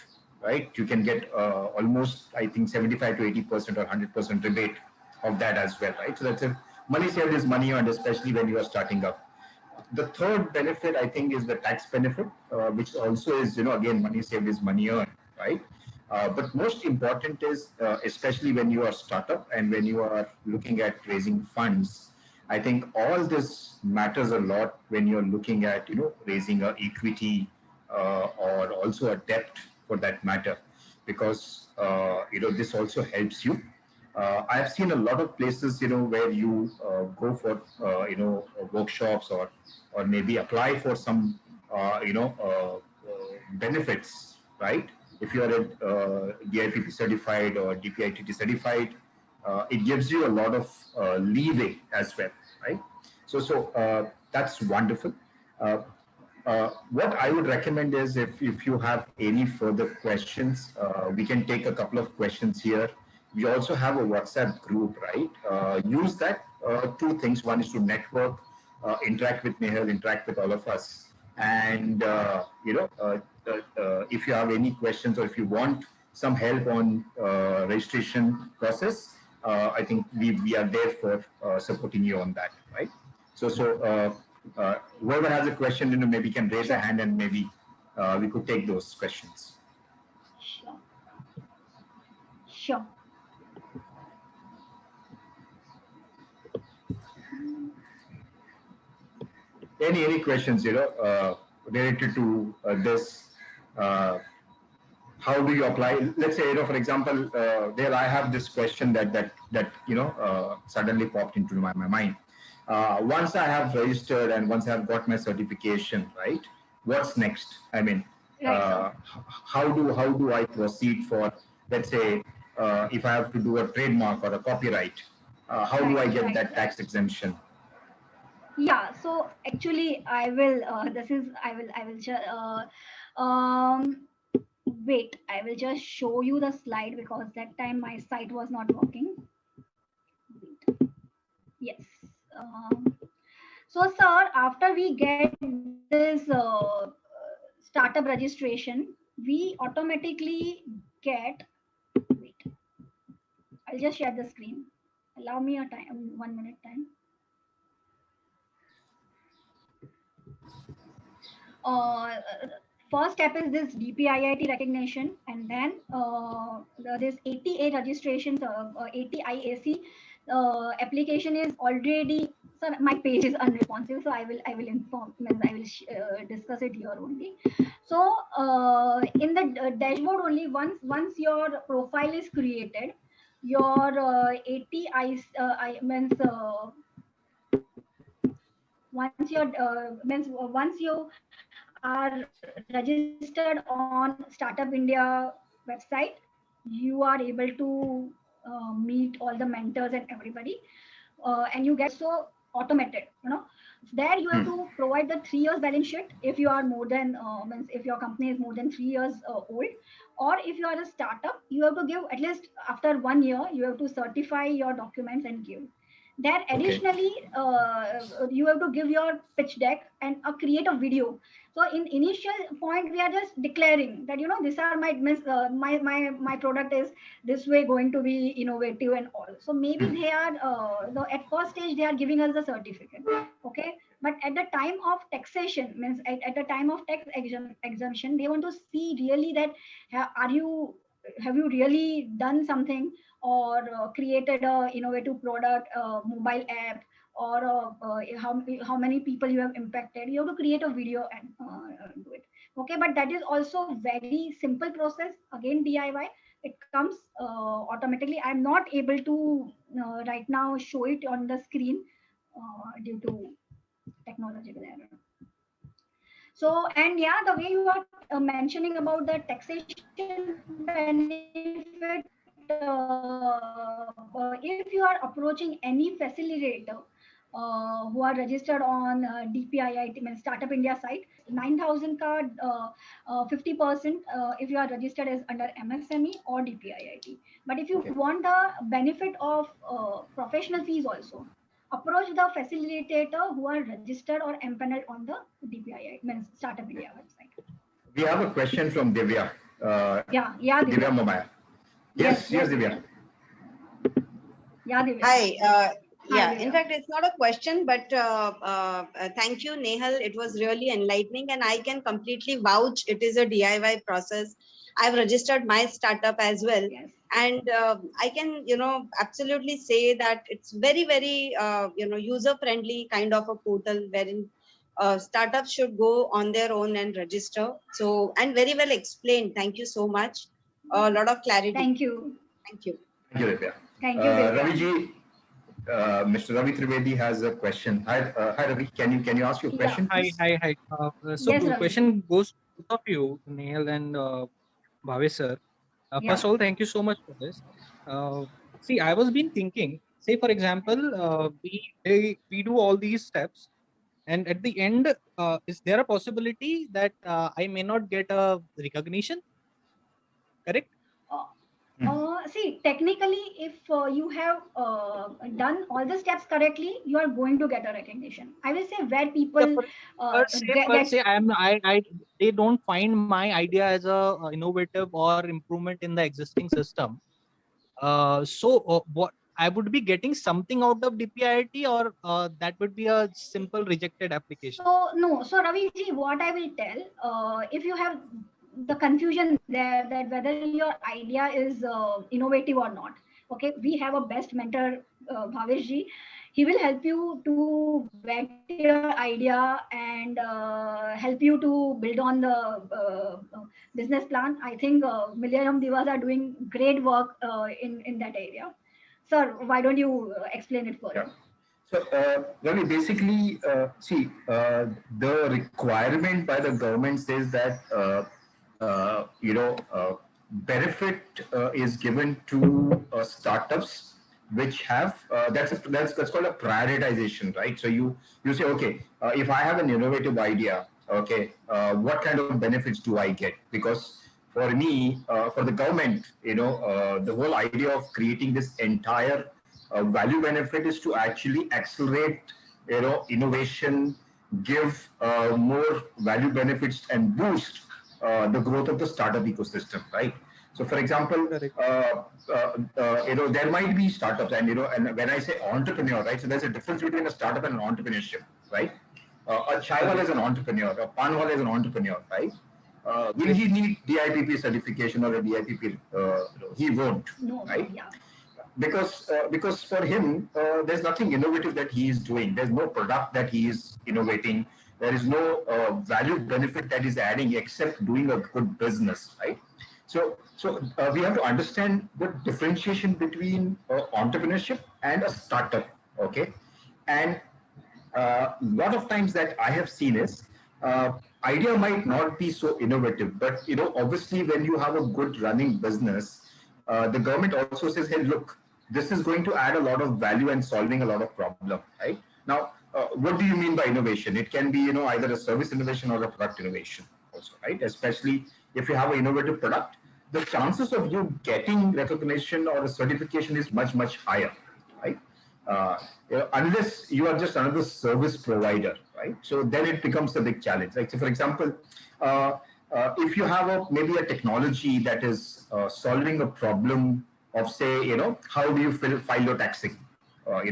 right? You can get almost, I think, 75 to 80% or 100% rebate of that as well, right? So that's a money saved is money earned, especially when you are starting up. The third benefit, I think, is the tax benefit, which also is, again, money saved is money earned, right? But most important is, especially when you are startup and when you are looking at raising funds, I think all this matters a lot when you're looking at, raising a equity or also a debt for that matter, because, this also helps you. I've seen a lot of places, where you go for, workshops or maybe apply for some, benefits, right? If you are a DIPP certified or DPITT certified, it gives you a lot of leeway as well, right? So that's wonderful. What I would recommend is if you have any further questions, we can take a couple of questions here. We also have a WhatsApp group, right? Use that. Two things. One is to network, interact with Nehal, interact with all of us. And, if you have any questions or if you want some help on registration process, I think we are there for supporting you on that, right? So whoever has a question, maybe can raise a hand and maybe we could take those questions. Sure. Any questions, related to this. How do you apply? Let's say, for example, there I have this question that suddenly popped into my mind. Once I have registered and once I have got my certification, right? What's next? I mean, how do I proceed for, let's say, if I have to do a trademark or a copyright, how do I get that tax exemption? Yeah, so actually I will wait, I will just show you the slide because that time my site was not working. Wait. Yes. So sir, after we get this startup registration, we automatically get, wait, I'll just share the screen. Allow me a time, 1 minute time. First step is this DPIIT recognition, and then this ATA registration, ATIAC application is already. So my page is unresponsive, so I will inform. I will discuss it here only. So in the dashboard only, once your profile is created, your ATI once you are registered on Startup India website, you are able to meet all the mentors and everybody, and you get so automated. There you have to provide the 3 years balance sheet if you are more than if your company is more than 3 years old, or if you are a startup, you have to give at least after 1 year you have to certify your documents and give. There additionally, you have to give your pitch deck and create a video. So in initial point, we are just declaring that these are my product is this way going to be innovative and all. So maybe they are at first stage they are giving us the certificate, okay. But at the time of taxation, means at the time of tax exemption, they want to see really that have you really done something, or created a innovative product, mobile app, or how many people you have impacted. You have to create a video and do it, okay. But that is also very simple process, again DIY. It comes automatically. I'm not able to right now show it on the screen due to technological error. So, and yeah, the way you are mentioning about the taxation benefit, if you are approaching any facilitator who are registered on DPIIT, means Startup India site, 9,000 card, 50% if you are registered as under MSME or DPIIT. But if you want the benefit of professional fees also, approach the facilitator who are registered or empaneled on the DPIIT, means Startup India website. We have a question from Divya. Yeah, Divya Momaya. Yes, Divya. Yeah, Divya. Hi. Yeah, Divya. in fact, it's not a question, but thank you, Nehal. It was really enlightening, and I can completely vouch it is a DIY process. I've registered my startup as well. Yes. And I can, absolutely say that it's very, very, user-friendly kind of a portal wherein startups should go on their own and register. So, and very well explained. Thank you so much. A lot of clarity. Thank you. Thank you. Thank you, Divya. Thank you, Divya. Raviji, Mr. Ravi Trivedi has a question. Hi, Ravi. Can you ask your question? Hi. So Yes, the Ravi. question goes to both of you, Nehal and Bhavesh sir. First of all, thank you so much for this. See, I was been thinking, say for example, we do all these steps, and at the end, is there a possibility that I may not get a recognition? Correct? See, technically, if you have done all the steps correctly, you are going to get a recognition. I will say where people per se, they don't find my idea as a innovative or improvement in the existing system. So what I would be getting something out of DPIIT, or that would be a simple rejected application? So no, so Ravi ji, what I will tell, if you have the confusion there that whether your idea is innovative or not, okay, we have a best mentor, Bhavesh ji. He will help you to vet your idea and help you to build on the business plan. I think Millennium Divas are doing great work in that area. Sir, why don't you explain it further? Yeah. So, Ravi, basically, the requirement by the government says that, benefit is given to startups which have, that's called a prioritization, right? So you say, okay, if I have an innovative idea, okay, what kind of benefits do I get? Because for me, for the government, the whole idea of creating this entire value benefit is to actually accelerate, innovation, give more value benefits and boost the growth of the startup ecosystem, right? So, for example, Correct. there might be startups, and when I say entrepreneur, right? So there's a difference between a startup and an entrepreneurship, right? A chai wala is an entrepreneur, a pan wala is an entrepreneur, right? Will he need DIPP certification or a DIPP? He won't, No, right? yeah. Because for him, there's nothing innovative that he is doing. There's no product that he is innovating. There is no value benefit that is adding except doing a good business, right? So we have to understand the differentiation between entrepreneurship and a startup, okay? And a lot of times that I have seen is idea might not be so innovative, but obviously when you have a good running business, the government also says, hey, look, this is going to add a lot of value and solving a lot of problem, right? Now, what do you mean by innovation? It can be either a service innovation or a product innovation also, right? Especially if you have an innovative product, the chances of you getting recognition or a certification is much, much higher, right? Unless you are just another service provider, right? So then it becomes a big challenge. Like, so for example, if you have maybe a technology that is solving a problem of, say, how do you file your taxing, or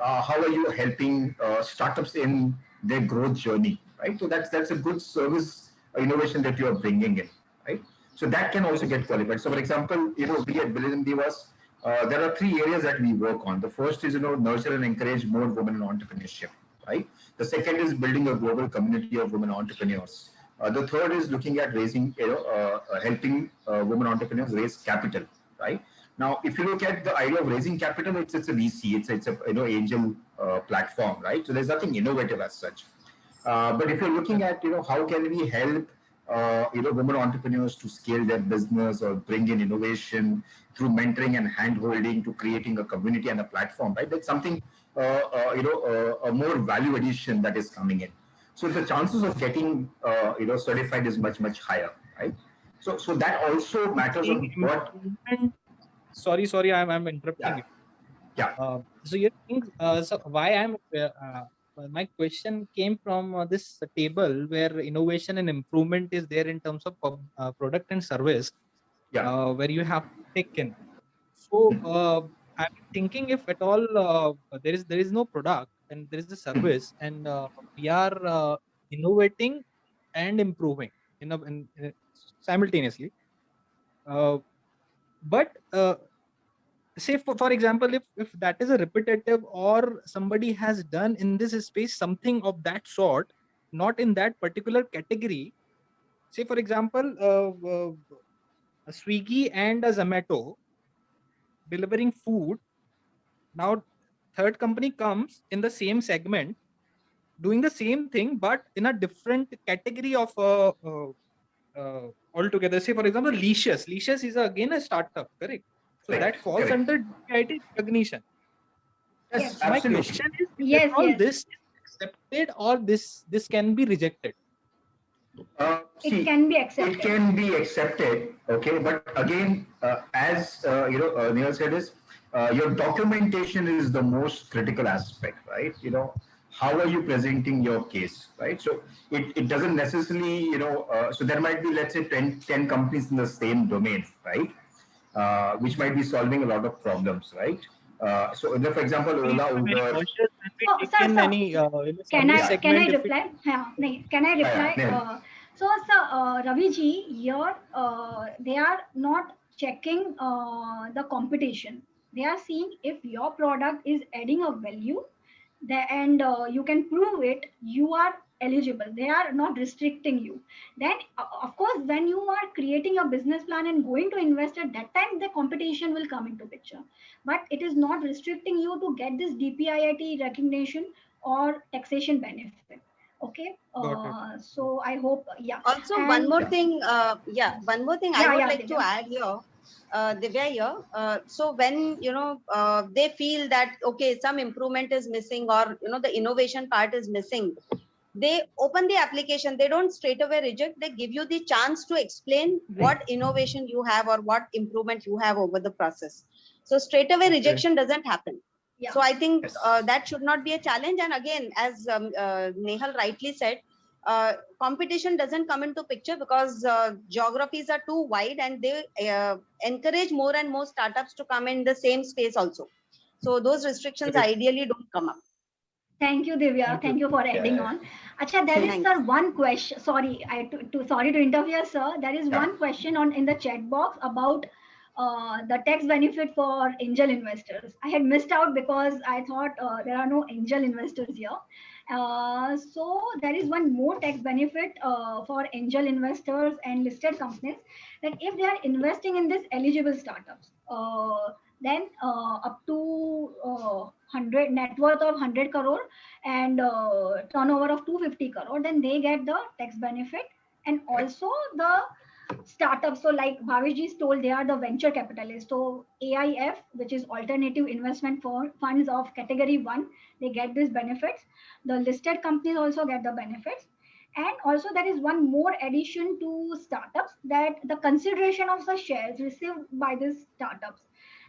how are you helping startups in their growth journey, right? So that's a good service innovation that you are bringing in, right? So that can also get qualified. So, for example, we at Millennium Divas, there are 3 areas that we work on. The first is, nurture and encourage more women in entrepreneurship, right? The second is building a global community of women entrepreneurs. The third is looking at raising, helping women entrepreneurs raise capital, right? Now, if you look at the idea of raising capital, it's a VC, it's a angel platform, right? So there's nothing innovative as such. But if you're looking at, how can we help, women entrepreneurs to scale their business or bring in innovation through mentoring and hand-holding to creating a community and a platform, right? That's something, a more value addition that is coming in. So the chances of getting, certified is much, much higher, right? So that also matters on what. Sorry, I'm interrupting you. Yeah. So you think so why I'm my question came from this table where innovation and improvement is there in terms of product and service, where you have taken. So I'm thinking if at all there is no product and there is a service and we are innovating and improving in simultaneously. But say for example, if that is a repetitive or somebody has done in this space something of that sort, not in that particular category. Say for example, a Swiggy and a Zomato delivering food. Now third company comes in the same segment doing the same thing but in a different category of altogether. Say for example, Licious is again a startup, correct? So that falls under DIT recognition. Yes, So my absolutely. question is, Yes, all yes. this is accepted or this can be rejected? It can be accepted. It can be accepted, okay. But again, as Neil said, is your documentation is the most critical aspect, right? How are you presenting your case, right? So it doesn't necessarily, so there might be, let's say, 10 companies in the same domain, right? Which might be solving a lot of problems, right? So, for example, Ola, Uber. Sir, can I reply? Can I reply? So, sir, Ravi ji, here they are not checking the competition. They are seeing if your product is adding a value, and you can prove it, you are eligible. They are not restricting you. Then of course, when you are creating a business plan and going to invest, at that time the competition will come into picture, but it is not restricting you to get this DPIIT recognition or taxation benefit. Okay, Got it. so I hope, yeah. Also, one And more thing, one more thing I yeah, would yeah, like to Divya. add here, Divya here. So when they feel that okay, some improvement is missing, or the innovation part is missing, they open the application. They don't straight away reject. They give you the chance to explain what innovation you have or what improvement you have over the process. So straight away Okay. rejection doesn't happen. Yeah. So I think Yes. that should not be a challenge. And again, as Nehal rightly said, competition doesn't come into picture because geographies are too wide, and they encourage more and more startups to come in the same space also. So those restrictions Great. ideally don't come up. Thank you, Divya. Thank Thank you. you for adding Yeah. on. Acha, there is, Thanks. sir, one question. Sorry, sorry to interfere, sir. There is Yeah. one question on in the chat box about the tax benefit for angel investors. I had missed out because I thought there are no angel investors here. So there is one more tax benefit for angel investors and listed companies, that if they are investing in this eligible startups, then up to 100 net worth of 100 crore and turnover of 250 crore, then they get the tax benefit. And also the startups, so like Bhavishji told, they are the venture capitalists. So AIF, which is alternative investment for funds of category 1, they get these benefits. The listed companies also get the benefits. And also there is one more addition to startups, that the consideration of the shares received by these startups,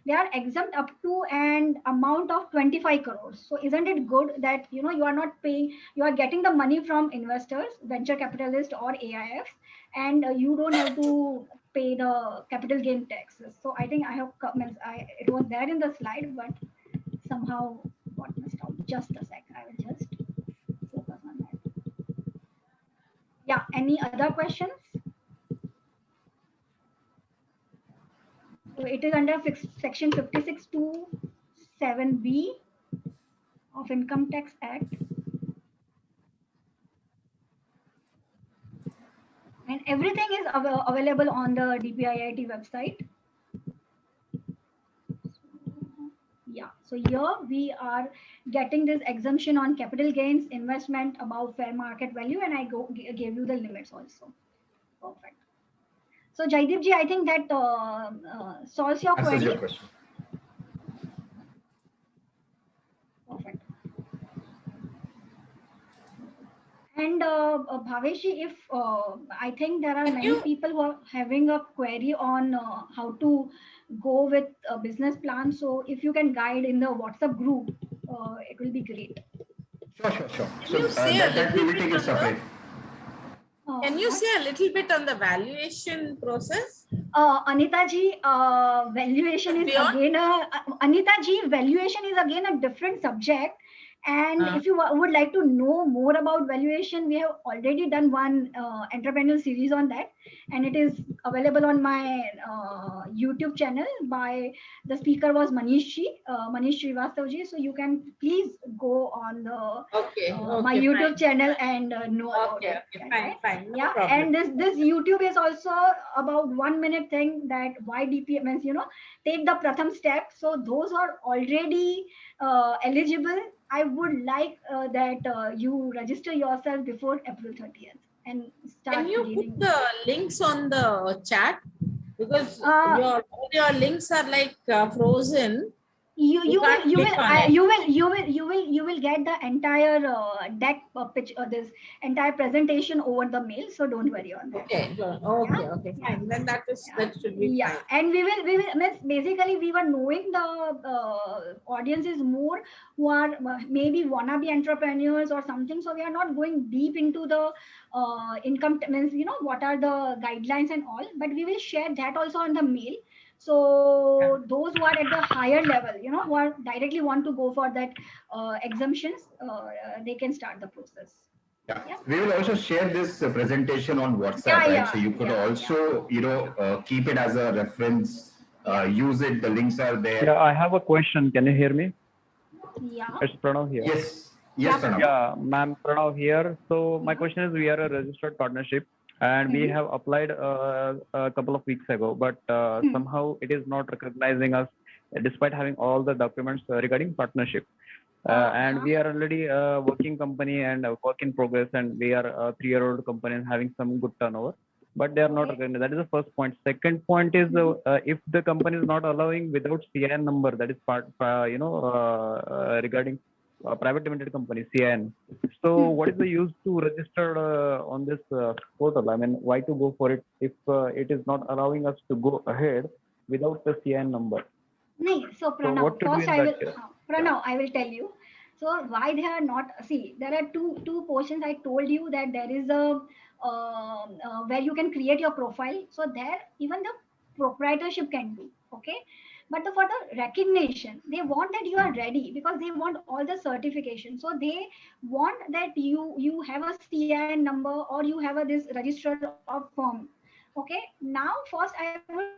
they are exempt up to an amount of 25 crores. So isn't it good that you are not paying, you are getting the money from investors, venture capitalists or AIFs, and you don't have to pay the capital gain taxes. So I think I have comments. It was there in the slide, but somehow got missed out. Just a sec. I will just focus on that. Yeah. Any other questions? So it is under section 56 to 7B of Income Tax Act. And everything is available on the DPIIT website. Yeah, so here we are getting this exemption on capital gains, investment above fair market value, and I gave you the limits also. Perfect. So Jaideep ji, I think that solves your Answers query. your question. Perfect. And Bhavesh ji, if I think there are many people who are having a query on how to go with a business plan. So if you can guide in the WhatsApp group, it will be great. Sure. Can you say a That we little will bit take it on separate. Can you what? say a little bit on the valuation process? Anita ji, valuation is again Anita ji, valuation is again a different subject. And if you would like to know more about valuation, we have already done one entrepreneurial series on that, and it is available on my YouTube channel. By the speaker was Manish Srivastav ji. So you can please go on the my YouTube channel and know about it. Fine. No Yeah, problem. and this YouTube is also about 1 minute thing, that why DPM means take the pratham step. So those are already eligible. I would like that you register yourself before April 30th and start. Can you reading. put the links on the chat? Because your links are like frozen. You will get the entire deck pitch, this entire presentation over the mail. So don't worry on that. Okay, fine. Then that should be fine. And we will means basically we were knowing the audience is more who are maybe wannabe entrepreneurs or something. So we are not going deep into the income means what are the guidelines and all, but we will share that also on the mail. So those who are at the higher level, who are directly want to go for that exemptions, they can start the process. Yeah. We will also share this presentation on WhatsApp, right? So you could also, keep it as a reference use it. The links are there. Yeah, I have a question. Can you hear me? Yeah. It's Pranav here. Yes. Yes, Pranav. Yeah, ma'am, Pranav here. So my question is, we are a registered partnership and we have applied a couple of weeks ago, but somehow it is not recognizing us despite having all the documents regarding partnership. And we are already a working company and a work in progress, and we are a 3-year-old company and having some good turnover, but they are not recognized. That is the first point. Second point is, if the company is not allowing without CIN number, that is part, regarding private limited company, CIN. So what is the use to register on this portal? I mean, why to go for it if it is not allowing us to go ahead without the CIN number? No, so Pranav, what to do first in I that will, case? Pranav, I will tell you. So why they are not, see, there are two portions. I told you that there is a, where you can create your profile. So there, even the proprietorship can do, okay? But for the recognition, they want that you are ready because they want all the certification. So they want that you have a CIN number or you have a this registered of firm. Okay. Now first I will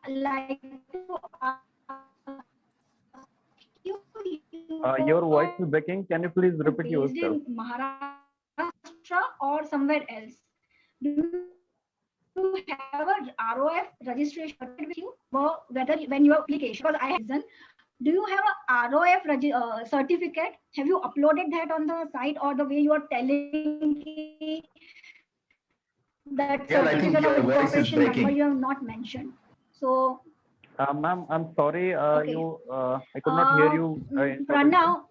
like to ask you. Your voice is breaking. Can you please repeat Based yourself? in Maharashtra or somewhere else? Do you have a ROF registration with you? Whether when your application, because I have done. Do you have a ROF certificate? Have you uploaded that on the site, or the way you are telling that Yeah, I think certificate your of voice is incorporation number breaking. you have not mentioned? So Ma'am, I'm sorry. Okay. I could not hear you. Pranav,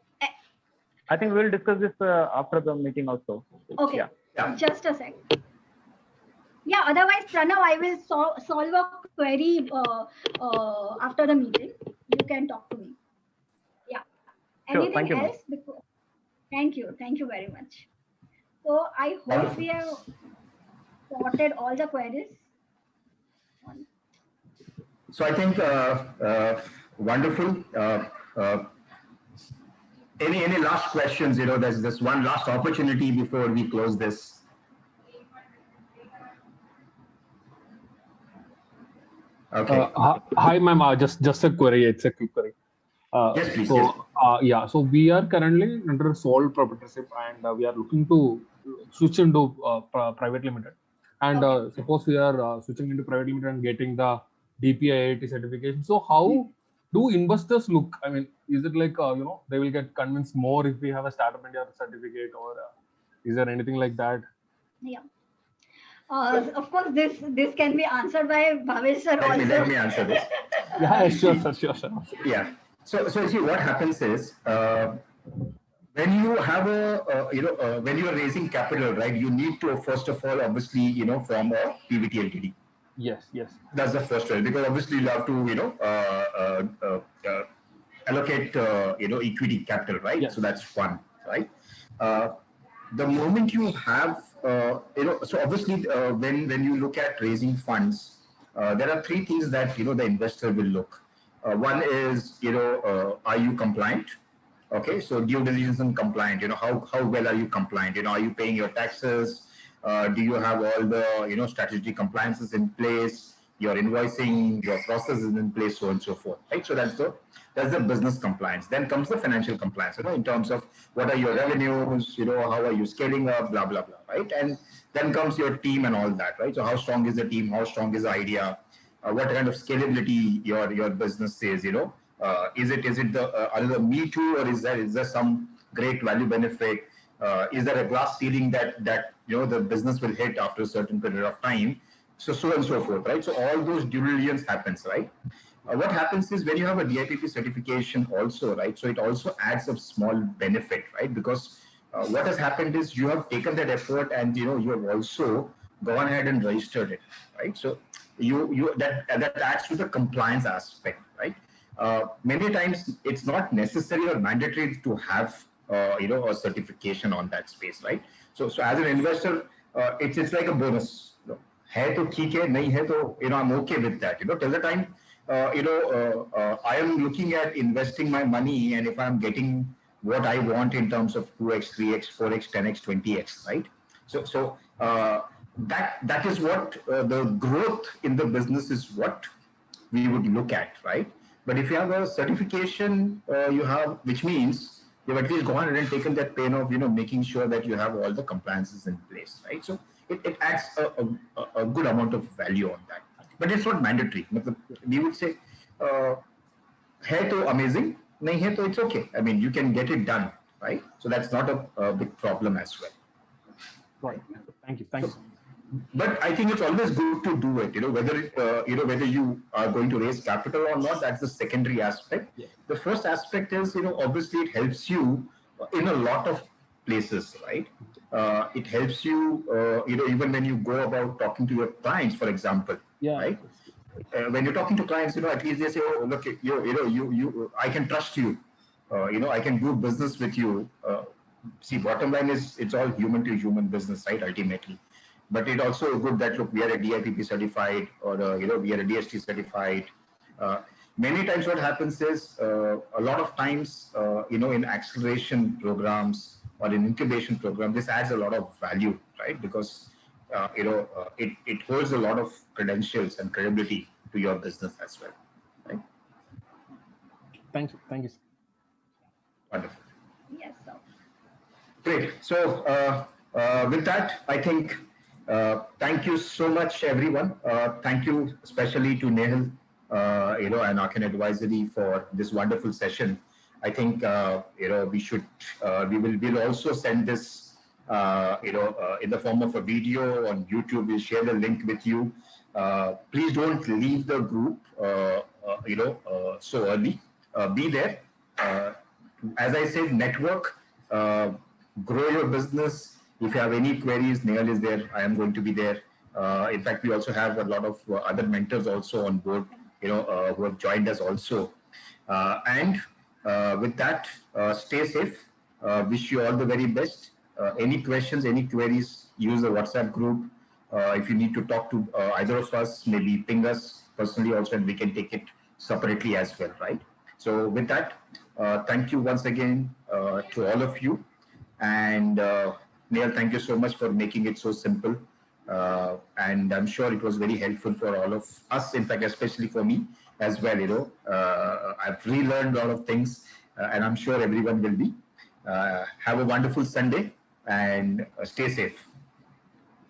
I think we'll discuss this after the meeting also. okay, Yeah. just a sec. Yeah, otherwise, Pranav, I will solve a query after the meeting. You can talk to me. Yeah. Sure, Anything thank you, ma'am. else? Thank you. Thank you very much. So I hope we have sorted all the queries. So I think wonderful. Any last questions? You know, there's this one last opportunity before we close this. Okay. Hi, ma'am. Just a query. It's a quick query. Yes, please. So, yeah. So we are currently under sole proprietorship, and we are looking to switch into private limited. And suppose we are switching into private limited and getting the DPIIT certification. So how do investors look? I mean, is it like they will get convinced more if we have a Startup India certificate, or is there anything like that? Yeah. Of course, this can be answered by Bhavesh sir also. Let me answer this. Yeah, sure. Yeah. So see, what happens is when you have when you are raising capital, right? You need to first of all, obviously, form a PVT LTD. Yes. That's the first way, because obviously you have to allocate equity capital, right? Yes. So that's one, right? The moment you have so obviously when you look at raising funds, there are three things that the investor will look. One is are you compliant? Okay, so due diligence and compliant. How well are you compliant? Are you paying your taxes? Do you have all the statutory compliances in place? Your invoicing, your processes in place, so on and so forth, right? So that's the business compliance. Then comes the financial compliance, in terms of what are your revenues, how are you scaling up, blah blah blah, right? And then comes your team and all that, right? So how strong is the team? How strong is the idea? What kind of scalability your business is? Is it the another me too, or is there some great value benefit? Is there a glass ceiling that the business will hit after a certain period of time? So and so forth, right? So all those due diligence happens, right? What happens is when you have a DIPP certification also, right? So it also adds a small benefit, right? Because what has happened is you have taken that effort and you have also gone ahead and registered it, right? So that adds to the compliance aspect, right? Many times it's not necessary or mandatory to have a certification on that space, right? So as an investor, it's like a bonus. है तो ठीक है, नहीं है तो I'm okay with that. Till the time I am looking at investing my money, and if I'm getting what I want in terms of 2x, 3x, 4x, 10x, 20x, right? So that is what the growth in the business is what we would look at, right? But if you have a certification, you have, which means you've at least gone and taken that pain of, making sure that you have all the compliances in place, right? So it adds a good amount of value on that. But it's not mandatory. We would say, hai to amazing, nahi hai to it's okay. I mean, you can get it done, right? So that's not a big problem as well. Right. Thank you. Thanks. But I think it's always good to do it. Whether you are going to raise capital or not, that's the secondary aspect. Yeah. The first aspect is, obviously it helps you in a lot of places, right? It helps you, even when you go about talking to your clients, for example, Yeah. right? When you're talking to clients, at least they say, oh, look, I can trust you. I can do business with you. See, bottom line is it's all human to human business, right? Ultimately. But it also good that, look, we are a DIPP certified, or we are a DST certified. Many times what happens is a lot of times, in acceleration programs or in incubation program, this adds a lot of value, right? Because it holds a lot of credentials and credibility to your business as well, right? Thank you. Thank you. Wonderful. Yes, sir. Great. So with that, I think thank you so much, everyone. Thank you especially to Nehal, and Arkan Advisory for this wonderful session. I think we'll also send this in the form of a video on YouTube. We'll share the link with you. Please don't leave the group so early. Be there. As I said, network, grow your business. If you have any queries, Nehal is there. I am going to be there. In fact, we also have a lot of other mentors also on board, who have joined us also. And with that, stay safe. Wish you all the very best. Any questions, any queries, use the WhatsApp group. If you need to talk to either of us, maybe ping us personally also, and we can take it separately as well, right? So with that, thank you once again to all of you. And Nehal, thank you so much for making it so simple. And I'm sure it was very helpful for all of us, in fact, especially for me as well. I've relearned a lot of things, and I'm sure everyone will be. Have a wonderful Sunday and stay safe.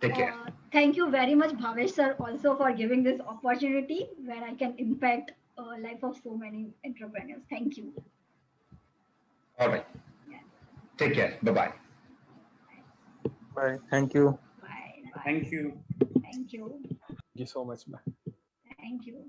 Take care. Thank you very much, Bhavesh sir, also for giving this opportunity where I can impact life of so many entrepreneurs. Thank you. All right. Yeah. Take care. Bye-bye. Bye. Thank you. Bye. Thank you. Thank you. Thank you so much. Bye. Thank you.